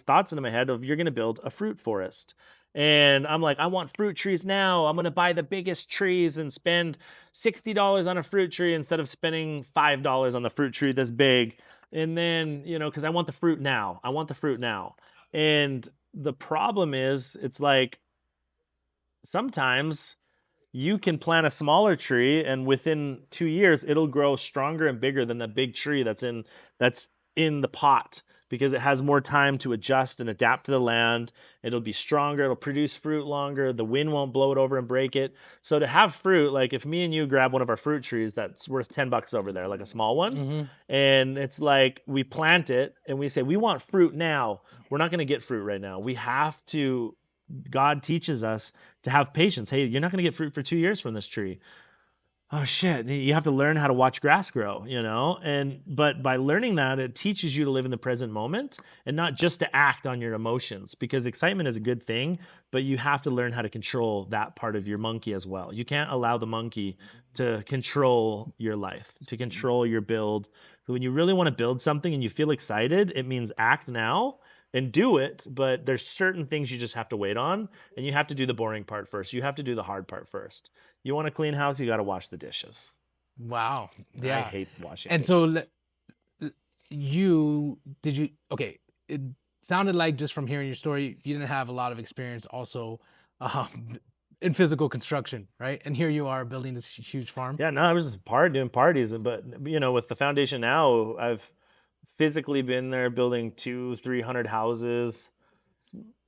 thoughts into my head of you're going to build a fruit forest. And I'm like, I want fruit trees now. I'm going to buy the biggest trees and spend $60 on a fruit tree instead of spending $5 on the fruit tree this big. And then, because I want the fruit now. I want the fruit now. And the problem is, it's like sometimes you can plant a smaller tree and within 2 years it'll grow stronger and bigger than the big tree that's in the pot because it has more time to adjust and adapt to the land. It'll be stronger, it'll produce fruit longer, the wind won't blow it over and break it. So to have fruit, like if me and you grab one of our fruit trees that's worth $10 over there, like a small one, and it's like we plant it and we say we want fruit now, we're not going to get fruit right now. We have to, God teaches us to have patience. Hey, you're not going to get fruit for 2 years from this tree. Oh shit, you have to learn how to watch grass grow, but by learning that, it teaches you to live in the present moment and not just to act on your emotions, because excitement is a good thing, but you have to learn how to control that part of your monkey as well. You can't allow the monkey to control your life, to control your build. When you really want to build something and you feel excited, it means act now and do it, but there's certain things you just have to wait on, and you have to do the boring part first. You have to do the hard part first. You want a clean house, you got to wash the dishes. Wow. I Yeah. hate washing And dishes. so okay, it sounded like just from hearing your story, you didn't have a lot of experience also in physical construction, right? And here you are building this huge farm. Yeah, no, I was just doing parties, but with the foundation now, I've physically been there building 200-300 houses,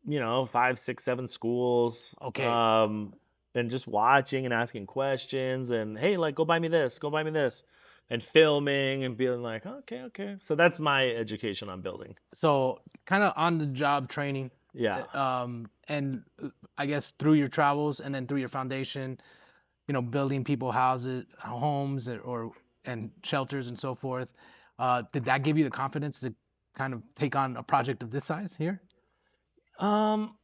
5, 6, 7 schools, Okay. and just watching and asking questions and hey, like go buy me this, go buy me this, and filming and being like, okay. So that's my education on building. So kind of on the job training. Yeah. And I guess through your travels and then through your foundation, building people houses, homes, and shelters and so forth. Did that give you the confidence to kind of take on a project of this size here? Um,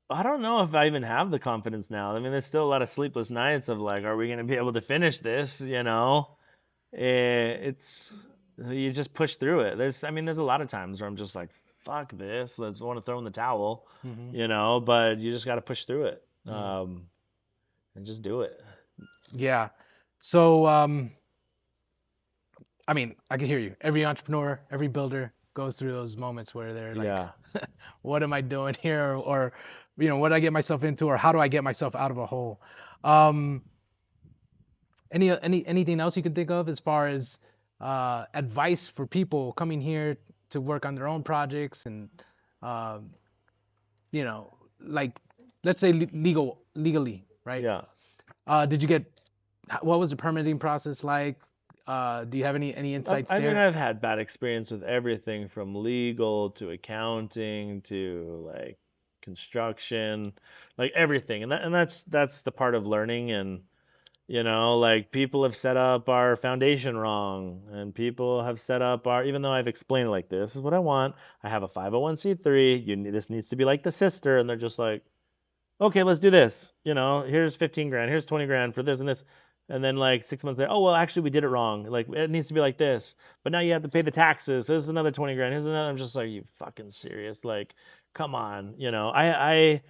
I don't know if I even have the confidence now. I mean, there's still a lot of sleepless nights of like, are we going to be able to finish this? It's you just push through it. There's a lot of times where I'm just like, fuck this, let's want to throw in the towel, Mm-hmm. but you just got to push through it, Mm. and just do it. Yeah. So, I mean, I can hear you. Every entrepreneur, every builder goes through those moments where they're like, Yeah. what am I doing here? Or, what did I get myself into? Or how do I get myself out of a hole? Um, anything else you can think of as far as advice for people coming here to work on their own projects and, um, like, let's say legally, right? Yeah. What was the permitting process like? Do you have any insights there? I've had bad experience with everything from legal to accounting to like construction, like everything, and that's the part of learning. And like people have set up our foundation wrong, and people have set up even though I've explained it like this is what I want. I have a 501c3. This needs to be like the sister, and they're just like, okay, let's do this. Here's 15 grand, here's 20 grand for this and this. And then like 6 months later, oh, well, actually we did it wrong. Like it needs to be like this, but now you have to pay the taxes. So this is another 20 grand. Here's another. I'm just like, you fucking serious? Like, come on. I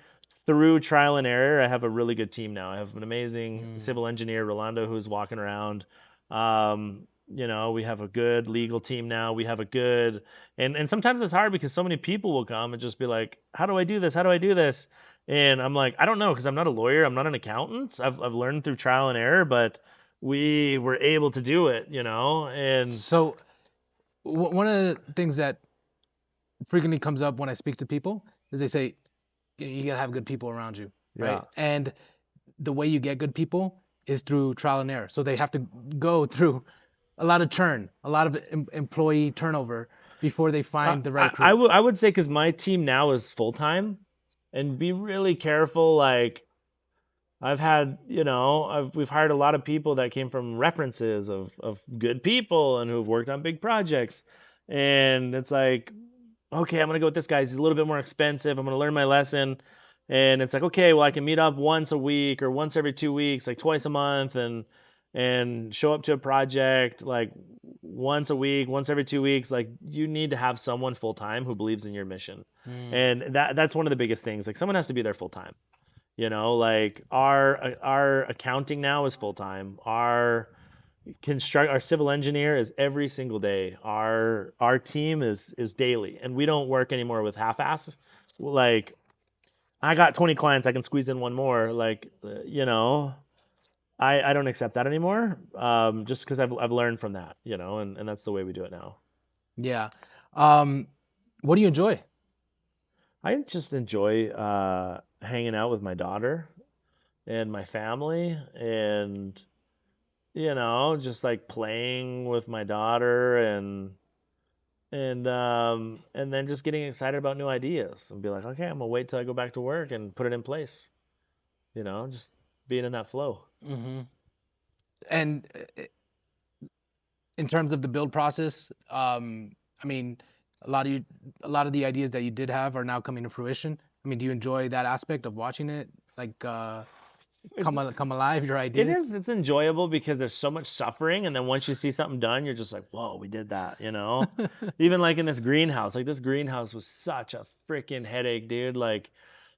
through trial and error, I have a really good team now. I have an amazing civil engineer, Rolando, who's walking around. We have a good legal team now. We have a good, and sometimes it's hard because so many people will come and just be like, how do I do this? How do I do this? And I'm like, I don't know, because I'm not a lawyer. I'm not an accountant. I've learned through trial and error, but we were able to do it, and So, one of the things that frequently comes up when I speak to people is they say, you gotta have good people around you, right? yeah. And the way you get good people is through trial and error. So they have to go through a lot of churn, a lot of employee turnover before they find the right crew. I would say because my team now is full time, and be really careful. Like I've had, we've hired a lot of people that came from references of good people and who've worked on big projects, and it's like, okay, I'm gonna go with this guy. He's a little bit more expensive. I'm gonna learn my lesson. And it's like, okay, well, I can meet up once a week or once every 2 weeks, like twice a month, and show up to a project like once a week, once every 2 weeks. Like you need to have someone full time who believes in your mission. And that's one of the biggest things. Like someone has to be there full time. Like our accounting now is full time. Our civil engineer is every single day. Our team is daily, and we don't work anymore with half-ass. Like I got 20 clients, I can squeeze in one more. Like I don't accept that anymore. Just because I've learned from that, and that's the way we do it now. Yeah. What do you enjoy? I just enjoy hanging out with my daughter and my family, and just like playing with my daughter, and then just getting excited about new ideas and be like, okay, I'm gonna wait till I go back to work and put it in place. Just being in that flow. Mm-hmm. And in terms of the build process, I mean, a lot of the ideas that you did have are now coming to fruition. I mean, do you enjoy that aspect of watching it, like come alive? Your ideas. It is. It's enjoyable because there's so much suffering, and then once you see something done, you're just like, whoa, we did that. Even like in this greenhouse. Like this greenhouse was such a freaking headache, dude. Like.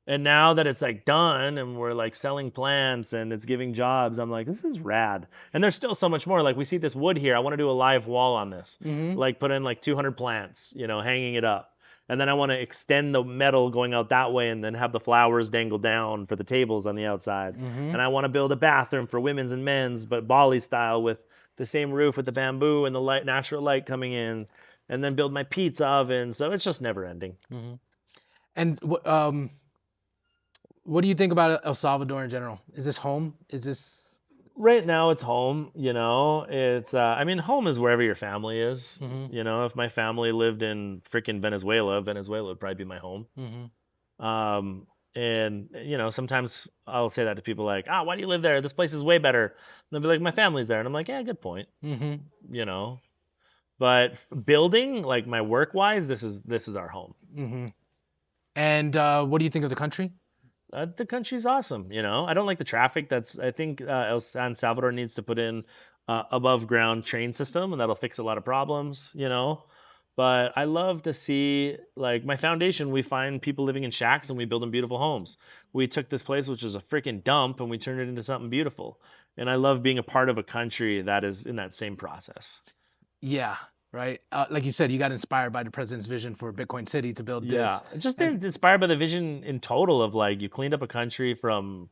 And now that it's like done and we're like selling plants and it's giving jobs, I'm like, this is rad. And there's still so much more. Like we see this wood here. I want to do a live wall on this. Like put in like 200 plants, hanging it up. And then I want to extend the metal going out that way and then have the flowers dangle down for the tables on the outside. And I want to build a bathroom for women's and men's, but Bali style with the same roof with the bamboo and the light, natural light coming in. And then build my pizza oven. So it's just never ending. And what do you think about El Salvador in general? Is this home? Is this right now? It's home. It's. Home is wherever your family is. If my family lived in freaking Venezuela would probably be my home. And sometimes I'll say that to people like, why do you live there? This place is way better. And they'll be like, my family's there. And I'm like, yeah, good point. Mm-hmm. You know, but building, like my work wise, this is our home. Mm-hmm. And what do you think of the country? The country's awesome. I don't like the traffic. I think San Salvador needs to put in above ground train system, and that'll fix a lot of problems. But I love to see, like, my foundation. We find people living in shacks and we build them beautiful homes. We took this place which was a freaking dump and we turned it into something beautiful. And I love being a part of a country that is in that same process. Yeah, right. Like you said, you got inspired by the president's vision for Bitcoin City to build Yeah, this. just And inspired by the vision in total of, like, you cleaned up a country from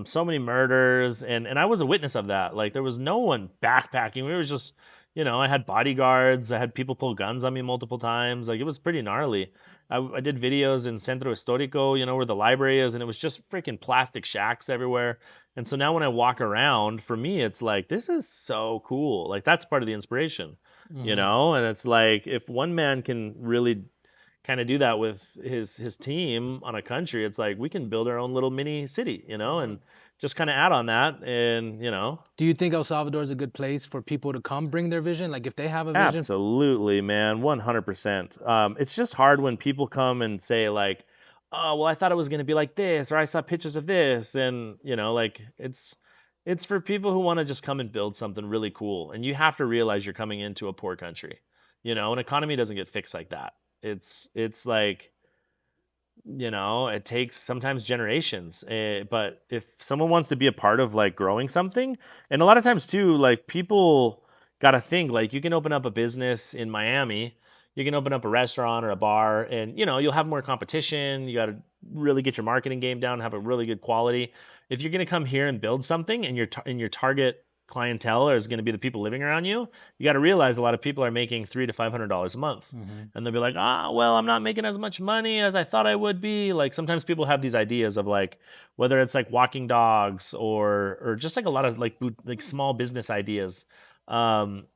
so many murders, and I was a witness of that. Like, there was no one backpacking. We were just, I had bodyguards. I had people pull guns on me multiple times. Like, it was pretty gnarly. I did videos in Centro Histórico, where the library is, and it was just freaking plastic shacks everywhere. And so now when I walk around, for me, it's like, this is so cool. Like, that's part of the inspiration, Mhm. and it's like, if one man can really kind of do that with his team on a country, it's like we can build our own little mini city, and just kind of add on that, and Do you think El Salvador is a good place for people to come bring their vision? Like if they have a vision. absolutely, man, 100%. It's just hard when people come and say like, oh, well, I thought it was going to be like this, or I saw pictures of this, and like it's for people who want to just come and build something really cool, and you have to realize you're coming into a poor country. An economy doesn't get fixed like that. It's like, it takes sometimes generations. But if someone wants to be a part of, like, growing something, and a lot of times too, like, people got to think, like, you can open up a business in Miami, you can open up a restaurant or a bar, and you'll have more competition. You got to really get your marketing game down, have a really good quality. If you're going to come here and build something, and your target clientele is going to be the people living around you, you got to realize a lot of people are making $300 to $500 a month, Mhm. and they'll be like, well, I'm not making as much money as I thought I would be. Like, sometimes people have these ideas of, like, whether it's like walking dogs or just like a lot of like small business ideas. Um,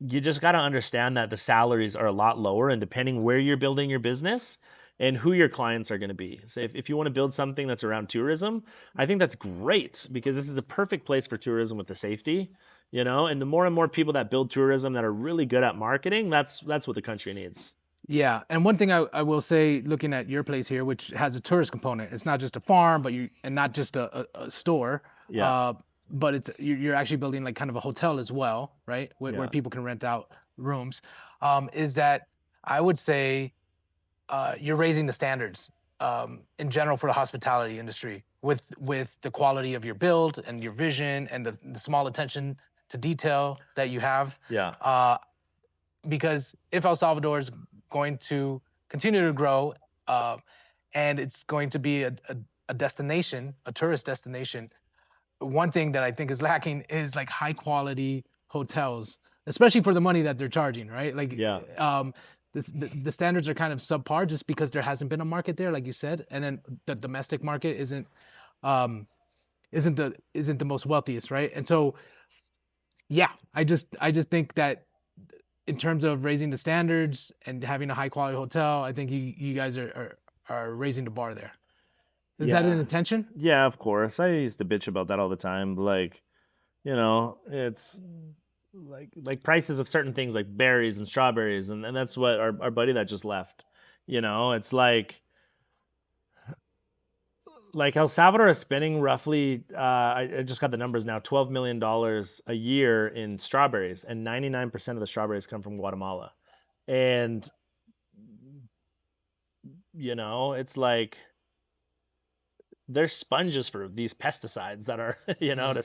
you just got to understand that the salaries are a lot lower, and depending where you're building your business and who your clients are going to be. So if you want to build something that's around tourism, I think that's great, because this is a perfect place for tourism with the safety, and the more and more people that build tourism that are really good at marketing, that's what the country needs. Yeah, and one thing I will say, looking at your place here, which has a tourist component, it's not just a farm, but and not just a store, Yeah. uh, but you're actually building like kind of a hotel as well, right? Where Yeah. people can rent out rooms. Is that I would say you're raising the standards in general for the hospitality industry with the quality of your build and your vision and the small attention to detail that you have. Yeah. Because if El Salvador is going to continue to grow, uh, and it's going to be a destination, a tourist destination, one thing that I think is lacking is like high quality hotels, especially for the money that they're charging, right? Like, Yeah. the standards are kind of subpar just because there hasn't been a market there, like you said, and then the domestic market um, isn't the most wealthiest, right? And so, yeah, I just think that in terms of raising the standards and having a high quality hotel, I think you guys are raising the bar there. Is that an Yeah. intention? Yeah, of course. I used to bitch about that all the time. Like, it's like prices of certain things like berries and strawberries, and that's what our buddy that just left. It's like El Salvador is spending roughly, I just got the numbers now, $12 million a year in strawberries, and 99% of the strawberries come from Guatemala. And it's like they're sponges for these pesticides that are, Mm-hmm. to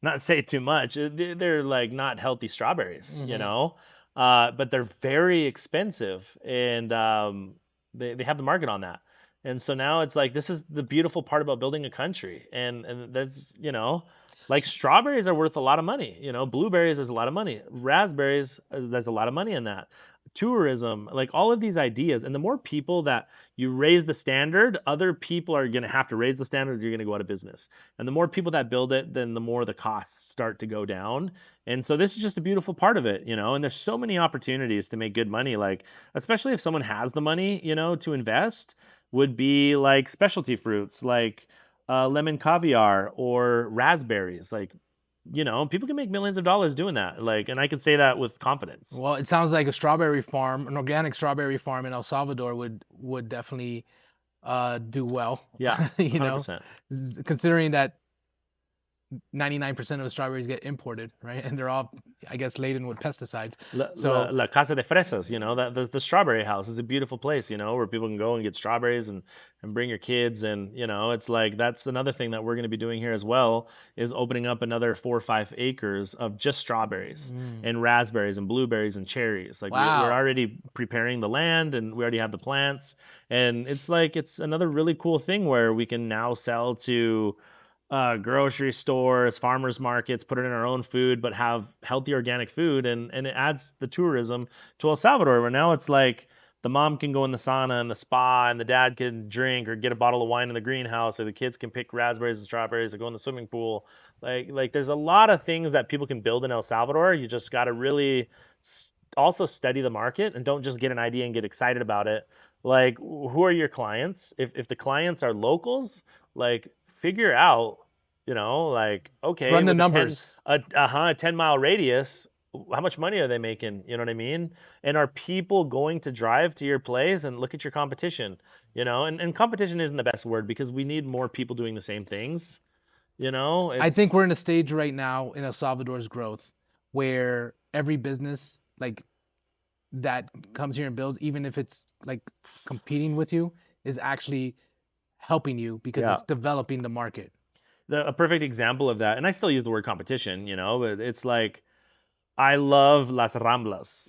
not say too much, they're like not healthy strawberries, Mm-hmm. but they're very expensive, and they have the market on that. And so now it's like, this is the beautiful part about building a country. And that's, like, strawberries are worth a lot of money. Blueberries, there's a lot of money. Raspberries, there's a lot of money in that. Tourism, like all of these ideas. And the more people that you raise the standard, other people are going to have to raise the standards. You're going to go out of business. And the more people that build it, then the more the costs start to go down. And so this is just a beautiful part of it, and there's so many opportunities to make good money, like, especially if someone has the money, to invest. would be like specialty fruits, like lemon caviar or raspberries. Like, people can make millions of dollars doing that. Like, and I can say that with confidence. Well, it sounds like a strawberry farm, an organic strawberry farm in El Salvador would definitely do well. Yeah, You know, 100%. considering that 99% of the strawberries get imported, right? And they're all, I guess, laden with pesticides. So La Casa de Fresas, that the strawberry house is a beautiful place, where people can go and get strawberries and bring your kids. And, it's like that's another thing that we're going to be doing here as well is opening up another 4 or 5 acres of just strawberries and raspberries and blueberries and cherries. Like we're wow. already preparing the land and we already have the plants. And it's like it's another really cool thing where we can now sell to grocery stores, farmers markets, put it in our own food, but have healthy organic food. And it adds the tourism to El Salvador, where now it's like the mom can go in the sauna and the spa and the dad can drink or get a bottle of wine in the greenhouse, or the kids can pick raspberries and strawberries or go in the swimming pool. Like there's a lot of things that people can build in El Salvador. You just got to really also study the market and don't just get an idea and get excited about it. Like, who are your clients? If the clients are locals, like figure out, like, okay, Run the with numbers. a 10-mile radius, how much money are they making? You know what I mean? And are people going to drive to your place? And look at your competition, and competition isn't the best word because we need more people doing the same things. I think It's we're in a stage right now in El Salvador's growth where every business like that comes here and builds, even if it's like competing with you, is actually helping you because yeah. it's developing the market. A perfect example of that, and I still use the word competition, but it's like I love Las Ramblas,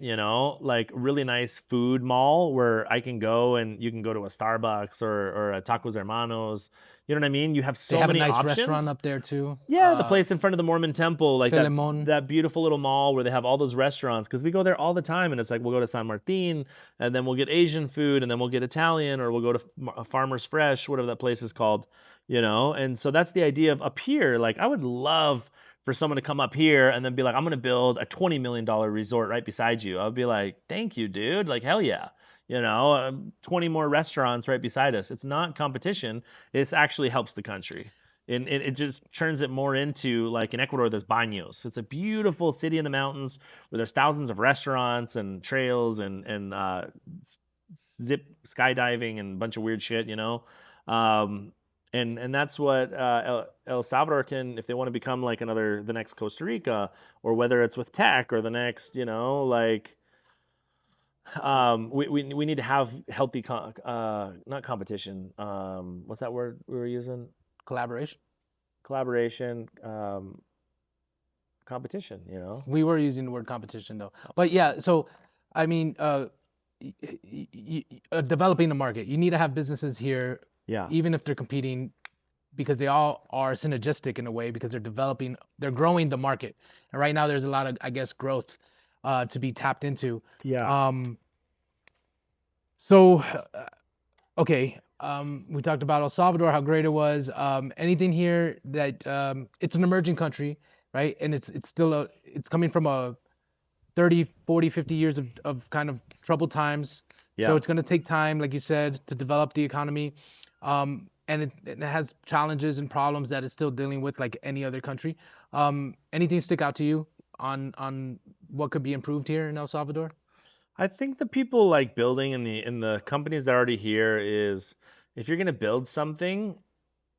like really nice food mall where I can go and you can go to a Starbucks or a Tacos Hermanos. You know what I mean? You have They so have a many nice restaurant options. up there too. Yeah, the place in front of the Mormon temple, like that Philemon. that beautiful little mall where they have all those restaurants. Because we go there all the time, and it's like we'll go to San Martin, and then we'll get Asian food, and then we'll get Italian, or we'll go to Farmer's Fresh, whatever that place is called, And so that's the idea of up here. Like I would love for someone to come up here and then be like, I'm going to build a $20 million resort right beside you. I'll be like, thank you, dude. Like hell yeah. 20 more restaurants right beside us. It's not competition. It actually helps the country. And it just turns it more into like in Ecuador, there's baños. It's a beautiful city in the mountains where there's thousands of restaurants and trails and zip skydiving and a bunch of weird shit. Um, and that's what El Salvador can, if they want to become like the next Costa Rica, or whether it's with tech or the next, like we need to have healthy not competition. What's that word we were using? Collaboration. Collaboration, competition. We were using the word competition though. But yeah, so I mean, developing the market, you need to have businesses here, Yeah. even if they're competing, because they all are synergistic in a way because they're growing the market. And right now there's a lot of, I guess, growth to be tapped into. Yeah. So, okay, we talked about El Salvador, how great it was. Anything here that it's an emerging country, right? And it's still it's coming from a 30, 40, 50 years of kind of troubled times. Yeah. So it's going to take time, like you said, to develop the economy. And it has challenges and problems that it's still dealing with like any other country. Anything stick out to you on what could be improved here in El Salvador? I think the people like building in the companies that are already here is if you're gonna build something,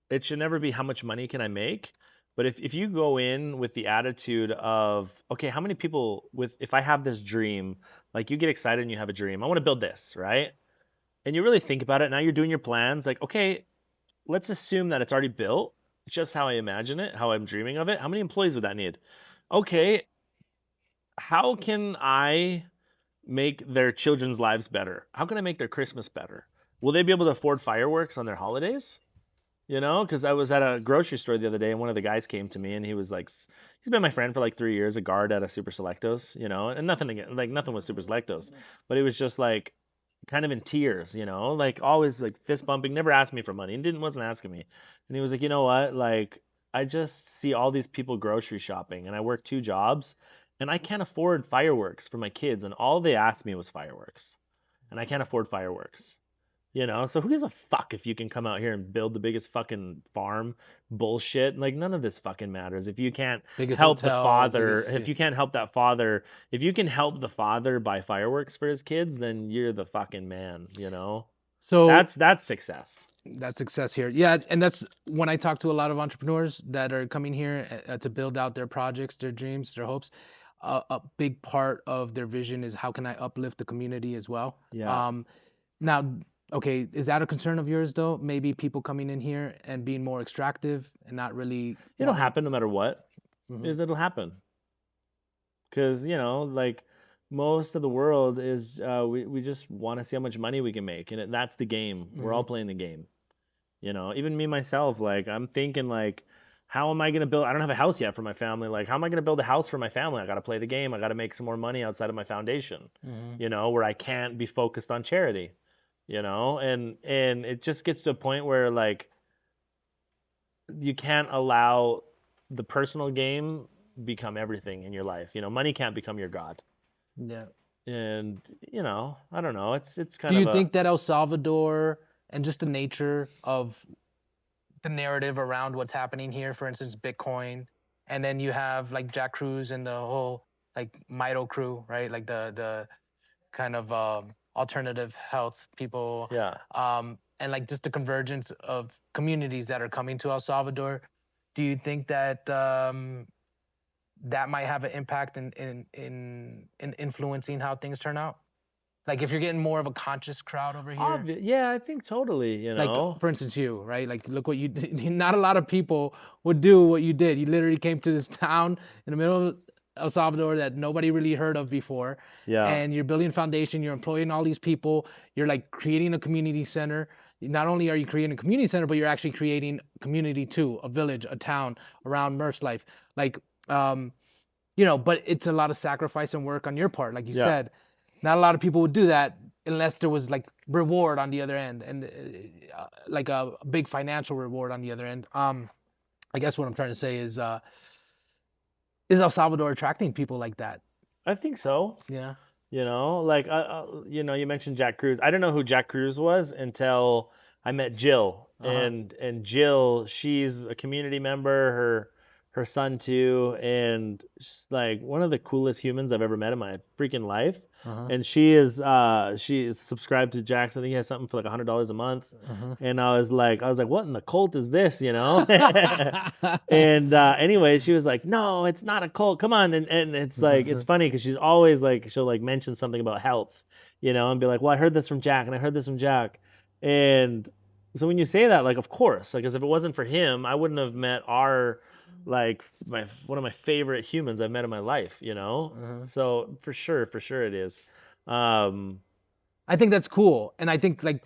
it should never be how much money can I make. But if you go in with the attitude of, okay, how many people if I have this dream, like you get excited and you have a dream, I want to build this, right? And you really think about it, now you're doing your plans, like, okay, let's assume that it's already built, just how I imagine it, how I'm dreaming of it. How many employees would that need? Okay, how can I make their children's lives better? How can I make their Christmas better? Will they be able to afford fireworks on their holidays? Because I was at a grocery store the other day and one of the guys came to me and he was like, he's been my friend for like 3 years, a guard at a Super Selectos, and nothing again, like nothing with Super Selectos, but he was just like kind of in tears, like always like fist bumping, never asked me for money and wasn't asking me. And he was like, you know what? Like, I just see all these people grocery shopping and I work 2 jobs and I can't afford fireworks for my kids. And all they asked me was fireworks and I can't afford fireworks. You know, so who gives a fuck if you can come out here and build the biggest fucking farm bullshit? Like none of this fucking matters. If you can't Biggest help the hotel, father, biggest. if you can't help that father, if you can help the father buy fireworks for his kids, then you're the fucking man, you know? So That's success. that's success here. Yeah, and that's when I talk to a lot of entrepreneurs that are coming here to build out their projects, their dreams, their hopes. A big part of their vision is how can I uplift the community as well. Yeah. Now, okay, is that a concern of yours though? Maybe people coming in here and being more extractive and not really It'll wanting. happen no matter what. Mhm. Is it'll happen. Cause you know, like most of the world is we just want to see how much money we can make. And that's the game. We're all Mhm. playing the game. You know, even me myself, like I'm thinking like, how am I gonna build? I don't have a house yet for my family. Like, how am I gonna build a house for my family? I gotta play the game. I gotta make some more money outside of my foundation. Mhm. You know, where I can't be focused on charity. You know, and it just gets to a point where like you can't allow the personal game become everything in your life. You know, money can't become your god. Yeah. And you know, I don't know. It's Do kind of you a think that El Salvador and just the nature of the narrative around what's happening here, for instance, Bitcoin, and then you have like Jack Cruz and the whole like Mito crew, right? Like the kind of alternative health people, yeah. and like just the convergence of communities that are coming to El Salvador. Do you think that that might have an impact in influencing how things turn out? Like if you're getting more of a conscious crowd over here, Yeah, I think totally. You like know, for instance you, right? Like look what you did. Not a lot of people would do what you did. You literally came to this town in the middle of El Salvador that nobody really heard of before, yeah. and you're building a foundation, you're employing all these people, you're like creating a community center. Not only are you creating a community center, but you're actually creating community too, a village, a town around Murph's life. Like um but it's a lot of sacrifice and work on your part, like you Yeah. said. Not a lot of people would do that unless there was like reward on the other end, and like a big financial reward on the other end. I guess what I'm trying to say is El Salvador attracting people like that? I think so. Yeah. You know, like you know, you mentioned Jack Cruz. I didn't know who Jack Cruz was until I met Jill, Uh-huh. and Jill, she's a community member. Her son too, and she's like one of the coolest humans I've ever met in my freaking life. Uh-huh. And she is subscribed to Jack's. I think he has something for like $100 a month. Uh-huh. And I was like, what in the cult is this? You know? And anyway, she was like, "No, it's not a cult. Come on!" And it's like it's funny because she's always like she'll like mention something about health, you know, and be like, "Well, I heard this from Jack, and I heard this from Jack." And so when you say that, like, of course, like, because if it wasn't for him, I wouldn't have met our like my one of my favorite humans I've met in my life, you know. Uh-huh. So for sure, it is. Um, I think that's cool, and I think like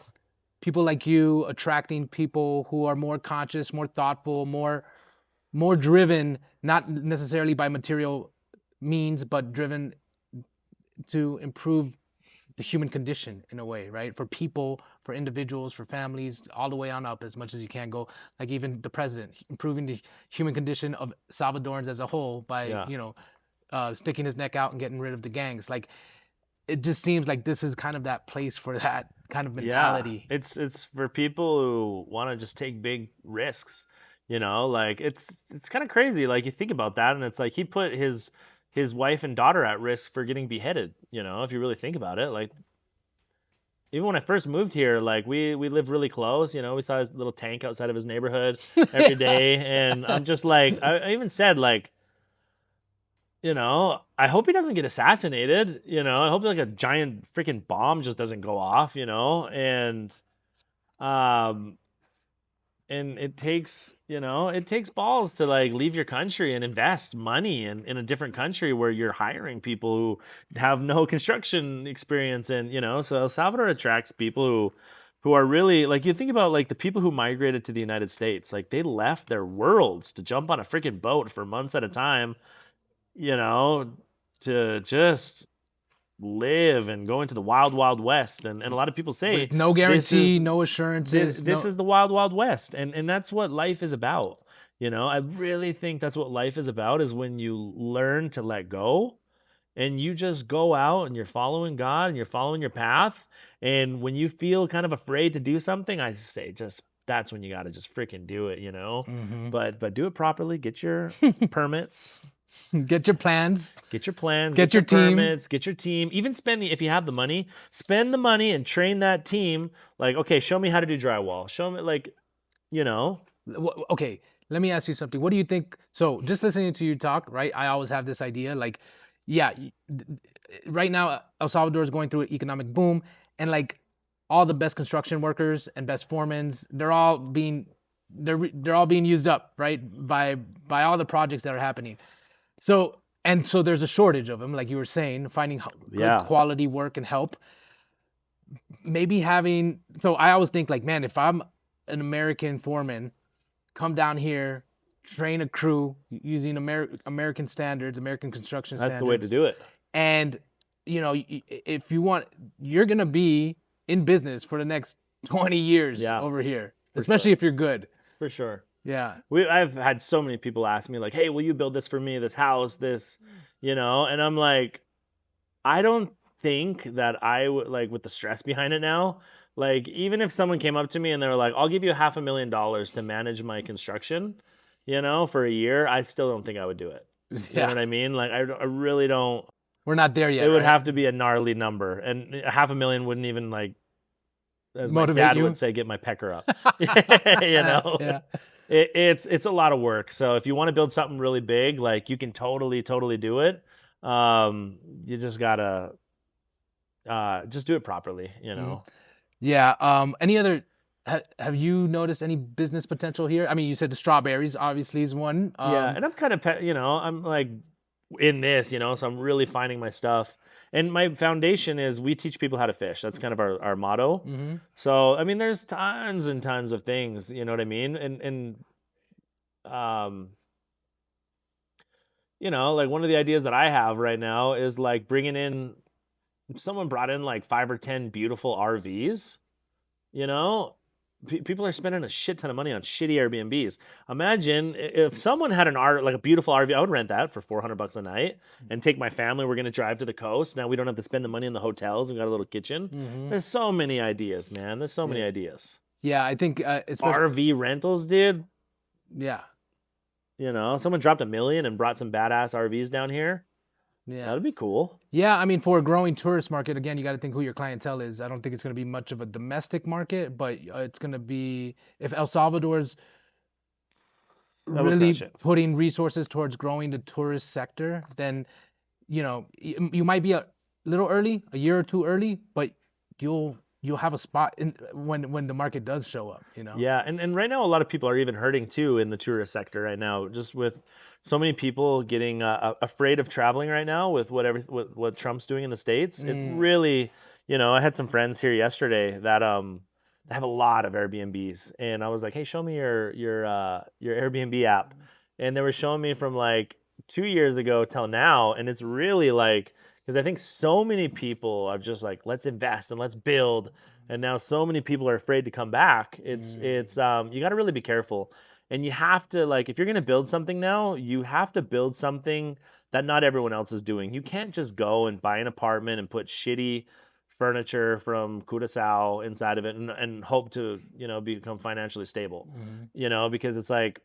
people like you attracting people who are more conscious, more thoughtful, more driven, not necessarily by material means, but driven to improve the human condition in a way, right? For people, for individuals, for families, all the way on up as much as you can go. Like even the president, improving the human condition of Salvadorans as a whole by, yeah. sticking his neck out and getting rid of the gangs. Like it just seems like this is kind of that place for that kind of Yeah, mentality. it's for people who want to just take big risks, you know, like it's kind of crazy. Like you think about that, and it's like he put his wife and daughter at risk for getting beheaded. You know, if you really think about it, like even when I first moved here, like we lived really close. You know, we saw his little tank outside of his neighborhood every day, and I'm just like I even said like. You know, I hope he doesn't get assassinated. You know, I hope like a giant freaking bomb just doesn't go off. You know, um, and it takes it takes balls to like leave your country and invest money in a different country where you're hiring people who have no construction experience, and so El Salvador attracts people who are really like you think about like the people who migrated to the United States, like they left their worlds to jump on a freaking boat for months at a time, you know to just live and go into the wild wild west, and a lot of people say With no this guarantee, is no this, assurances, this no. is the wild wild west, and that's what life is about. I really think that's what life is about, is when you learn to let go and you just go out and you're following God and you're following your path. And when you feel kind of afraid to do something, I say just that's when you got to just freaking do it, you know. Mm-hmm. But do it properly. Get your permits. Get your plans. Get your plans. Get your team. permits. Get your team. Even spend if you have the money, spend the money and train that team. Like, okay, show me how to do drywall. Show me, like, you know. Okay, let me ask you something. What do you think? So, just listening to you talk, right? I always have this idea, like, yeah, right now El Salvador is going through an economic boom, and like all the best construction workers and best foremans, they're all being used up, right? By all the projects that are happening. So there's a shortage of them, like you were saying, finding good quality work and help. Maybe having, so I always think like, man, if I'm an American foreman, come down here, train a crew using American standards, American construction standards. That's the way to do it. And, you know, if you want, you're going to be in business for the next 20 years over here, especially if you're good. For sure. Yeah. I've had so many people ask me like, hey, will you build this for me, this house, this, you know? And I'm like, I don't think that I would, like, with the stress behind it now, like, even if someone came up to me and they were like, I'll give you $500,000 to manage my construction, you know, for a year, I still don't think I would do it. You know what I mean? Like, I really don't. We're not there yet. It would have to be a gnarly number. And $500,000 wouldn't even, like, as motivate my dad you? would say, get my pecker up. You know? Yeah. It's a lot of work. So if you want to build something really big, like, you can totally do it. You just gotta just do it properly, you know. Yeah. Any other? Have you noticed any business potential here? I mean, you said the strawberries obviously is one. Yeah, and I'm kind of you know, I'm like in this, you know, so I'm really finding my stuff. And my foundation is we teach people how to fish. That's kind of our motto. Mm-hmm. So I mean, there's tons and tons of things, you know what I mean? And you know, like, one of the ideas that I have right now is like bringing in. Someone brought in like 5 or 10 beautiful RVs, you know. People are spending a shit ton of money on shitty Airbnbs. Imagine if someone had like a beautiful RV. I would rent that for $400 a night and take my family. We're gonna drive to the coast. Now we don't have to spend the money in the hotels. We got a little kitchen. Mm-hmm. There's so many ideas, man. There's so many ideas. Yeah, I think RV rentals, dude. Yeah. You know, someone dropped $1 million and brought some badass RVs down here. Yeah, that'd be cool. Yeah, I mean, for a growing tourist market, again, you got to think who your clientele is. I don't think it's going to be much of a domestic market, but it's going to be, if El Salvador's really putting resources towards growing the tourist sector, then, you know, you might be a little early, a year or two early, but you'll have a spot when the market does show up, you know? Yeah, and right now a lot of people are even hurting too in the tourist sector right now, just with so many people getting afraid of traveling right now with what Trump's doing in the States. It really, you know, I had some friends here yesterday that have a lot of Airbnbs, and I was like, hey, show me your Airbnb app, and they were showing me from like 2 years ago till now, and it's really like, because I think so many people are just like, let's invest and let's build, and now so many people are afraid to come back. It's you got to really be careful, and you have to, like, if you're gonna build something now, you have to build something that not everyone else is doing. You can't just go and buy an apartment and put shitty furniture from Curaçao inside of it and hope to, you know, become financially stable. You know, because it's like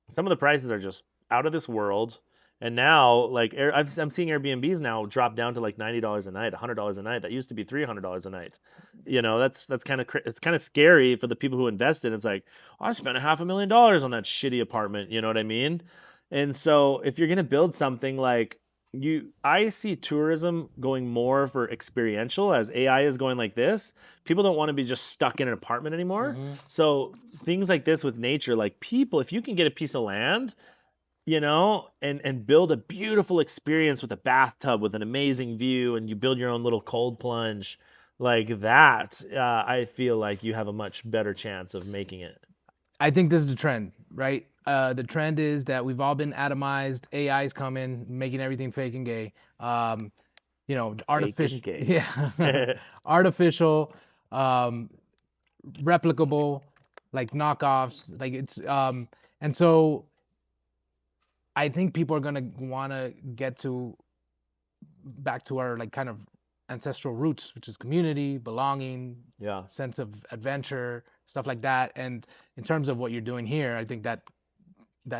some of the prices are just out of this world. And now, like, I'm seeing Airbnbs now drop down to like $90 a night, $100 a night. That used to be $300 a night. You know, that's kind of it's kind of scary for the people who invested. It's like, oh, I spent $500,000 on that shitty apartment. You know what I mean? And so, if you're gonna build something like I see tourism going more for experiential as AI is going like this. People don't want to be just stuck in an apartment anymore. So things like this with nature, like people, if you can get a piece of land, you know, and build a beautiful experience with a bathtub with an amazing view, and you build your own little cold plunge like that, I feel like you have a much better chance of making it. I think this is the trend, right? The trend is that we've all been atomized. AI's coming, making everything fake and gay. You know, artificial, artificial, replicable, like knockoffs, like it's, and so I think people are gonna want to get to back to our like kind of ancestral roots, which is community, belonging, Yeah. sense of adventure, stuff like that. And in terms of what you're doing here, I think that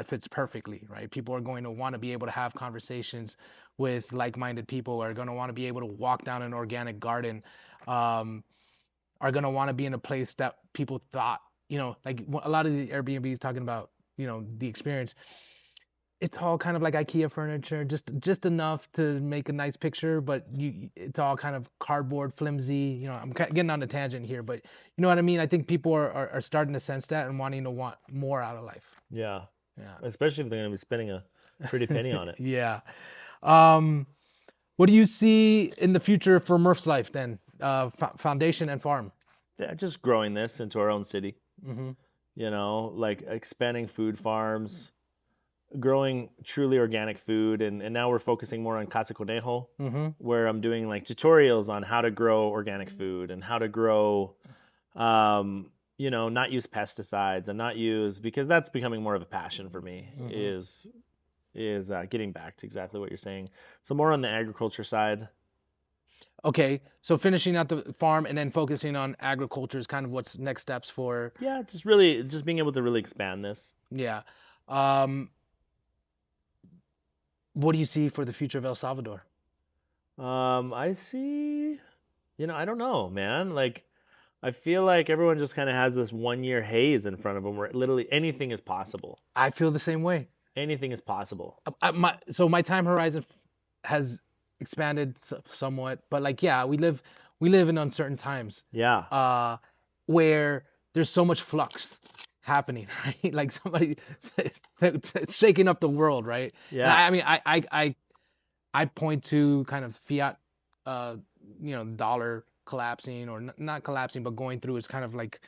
fits perfectly, right? People are going to want to be able to have conversations with like-minded people, are going to want to be able to walk down an organic garden, um, are going to want to be in a place that people thought, like a lot of the Airbnbs talking about, the experience. It's all kind of like IKEA furniture, just enough to make a nice picture, but it's all kind of cardboard, flimsy. I'm getting on a tangent here, but you know what I mean? I think people are starting to sense that and wanting to want more out of life. Yeah. Yeah. Especially if they're going to be spending a pretty penny on it. Yeah. What do you see in the future for Murph's life then? Foundation and farm. Yeah, just growing this into our own city. Mm-hmm. Like expanding food farms, growing truly organic food, and now we're focusing more on Casa Conejo, Mm-hmm. where I'm doing like tutorials on how to grow organic food and how to grow, not use pesticides and not use, because that's becoming more of a passion for me, Mm-hmm. is getting back to exactly what you're saying. So more on the agriculture side. Okay, so finishing out the farm and then focusing on agriculture is kind of what's next steps for. Yeah, just being able to really expand this. Yeah. Um, what do you see for the future of El Salvador? I see, I don't know, man. Like, I feel like everyone just kind of has this 1 year haze in front of them where literally anything is possible. I feel the same way. Anything is possible. My time horizon has expanded somewhat, but like yeah, we live in uncertain times. Yeah. Where there's so much flux happening, right? Like somebody shaking up the world, right? And Yeah. I mean, I point to kind of fiat, dollar collapsing or not collapsing, but going through is kind of like,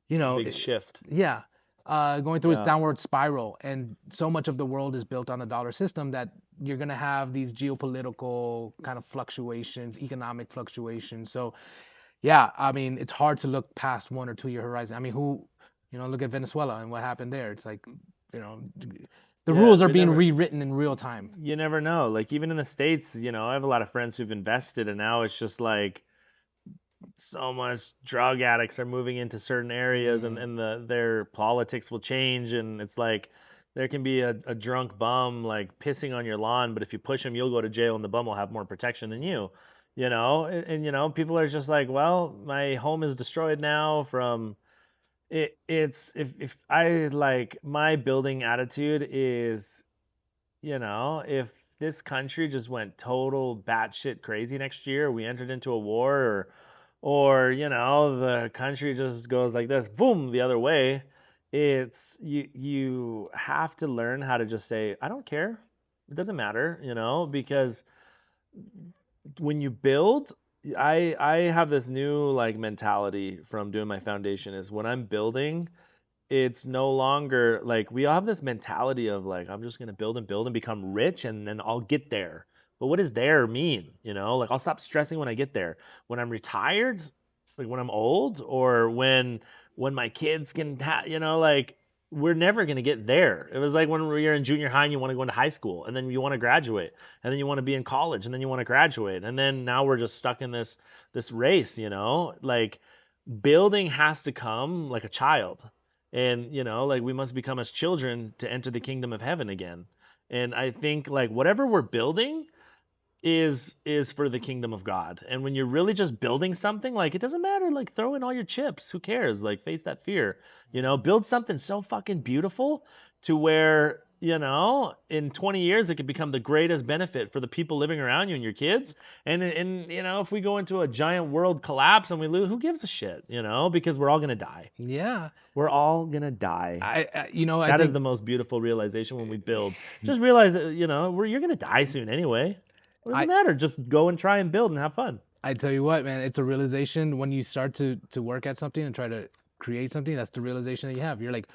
Big shift. yeah, going through its Yeah. downward spiral. And so much of the world is built on the dollar system that you're going to have these geopolitical kind of fluctuations, economic fluctuations. So, yeah, I mean, it's hard to look past 1 or 2 year horizon. I mean, look at Venezuela and what happened there. It's like, the Yeah, rules are we being never- rewritten in real time. You never know. Like, even in the States, I have a lot of friends who've invested, and now it's just like so much drug addicts are moving into certain areas, and, their politics will change, and it's like there can be a drunk bum like pissing on your lawn, but if you push him, you'll go to jail, and the bum will have more protection than you. And people are just like, well, my home is destroyed now from it's if I like my building attitude is, if this country just went total batshit crazy next year, we entered into a war, or the country just goes like this, boom, the other way. It's you have to learn how to just say, I don't care. It doesn't matter, because when you build, I have this new like mentality from doing my foundation is when I'm building, it's no longer like we all have this mentality of like I'm just gonna build and become rich and then I'll get there. But what does there mean? Like I'll stop stressing when I get there. When I'm retired, like when I'm old, or when my kids can, like we're never gonna get there. It was like when you're in junior high and you want to go into high school, and then you want to graduate, and then you want to be in college, and then you want to graduate, and then now we're just stuck in this race. Like building has to come like a child, and like we must become as children to enter the kingdom of heaven again. And I think like whatever we're building is for the kingdom of God. And when you're really just building something, like it doesn't matter, like throw in all your chips, who cares? Like face that fear. Build something so fucking beautiful to where in 20 years it could become the greatest benefit for the people living around you and your kids. And if we go into a giant world collapse and we lose, who gives a shit? Because we're all gonna die. Yeah, We're all gonna die. I That is think the most beautiful realization when we build. Just realize that, you're gonna die soon anyway. What does it matter? Just go and try and build and have fun. I tell you what, man, it's a realization when you start to work at something and try to create something. That's the realization that you have. You're like,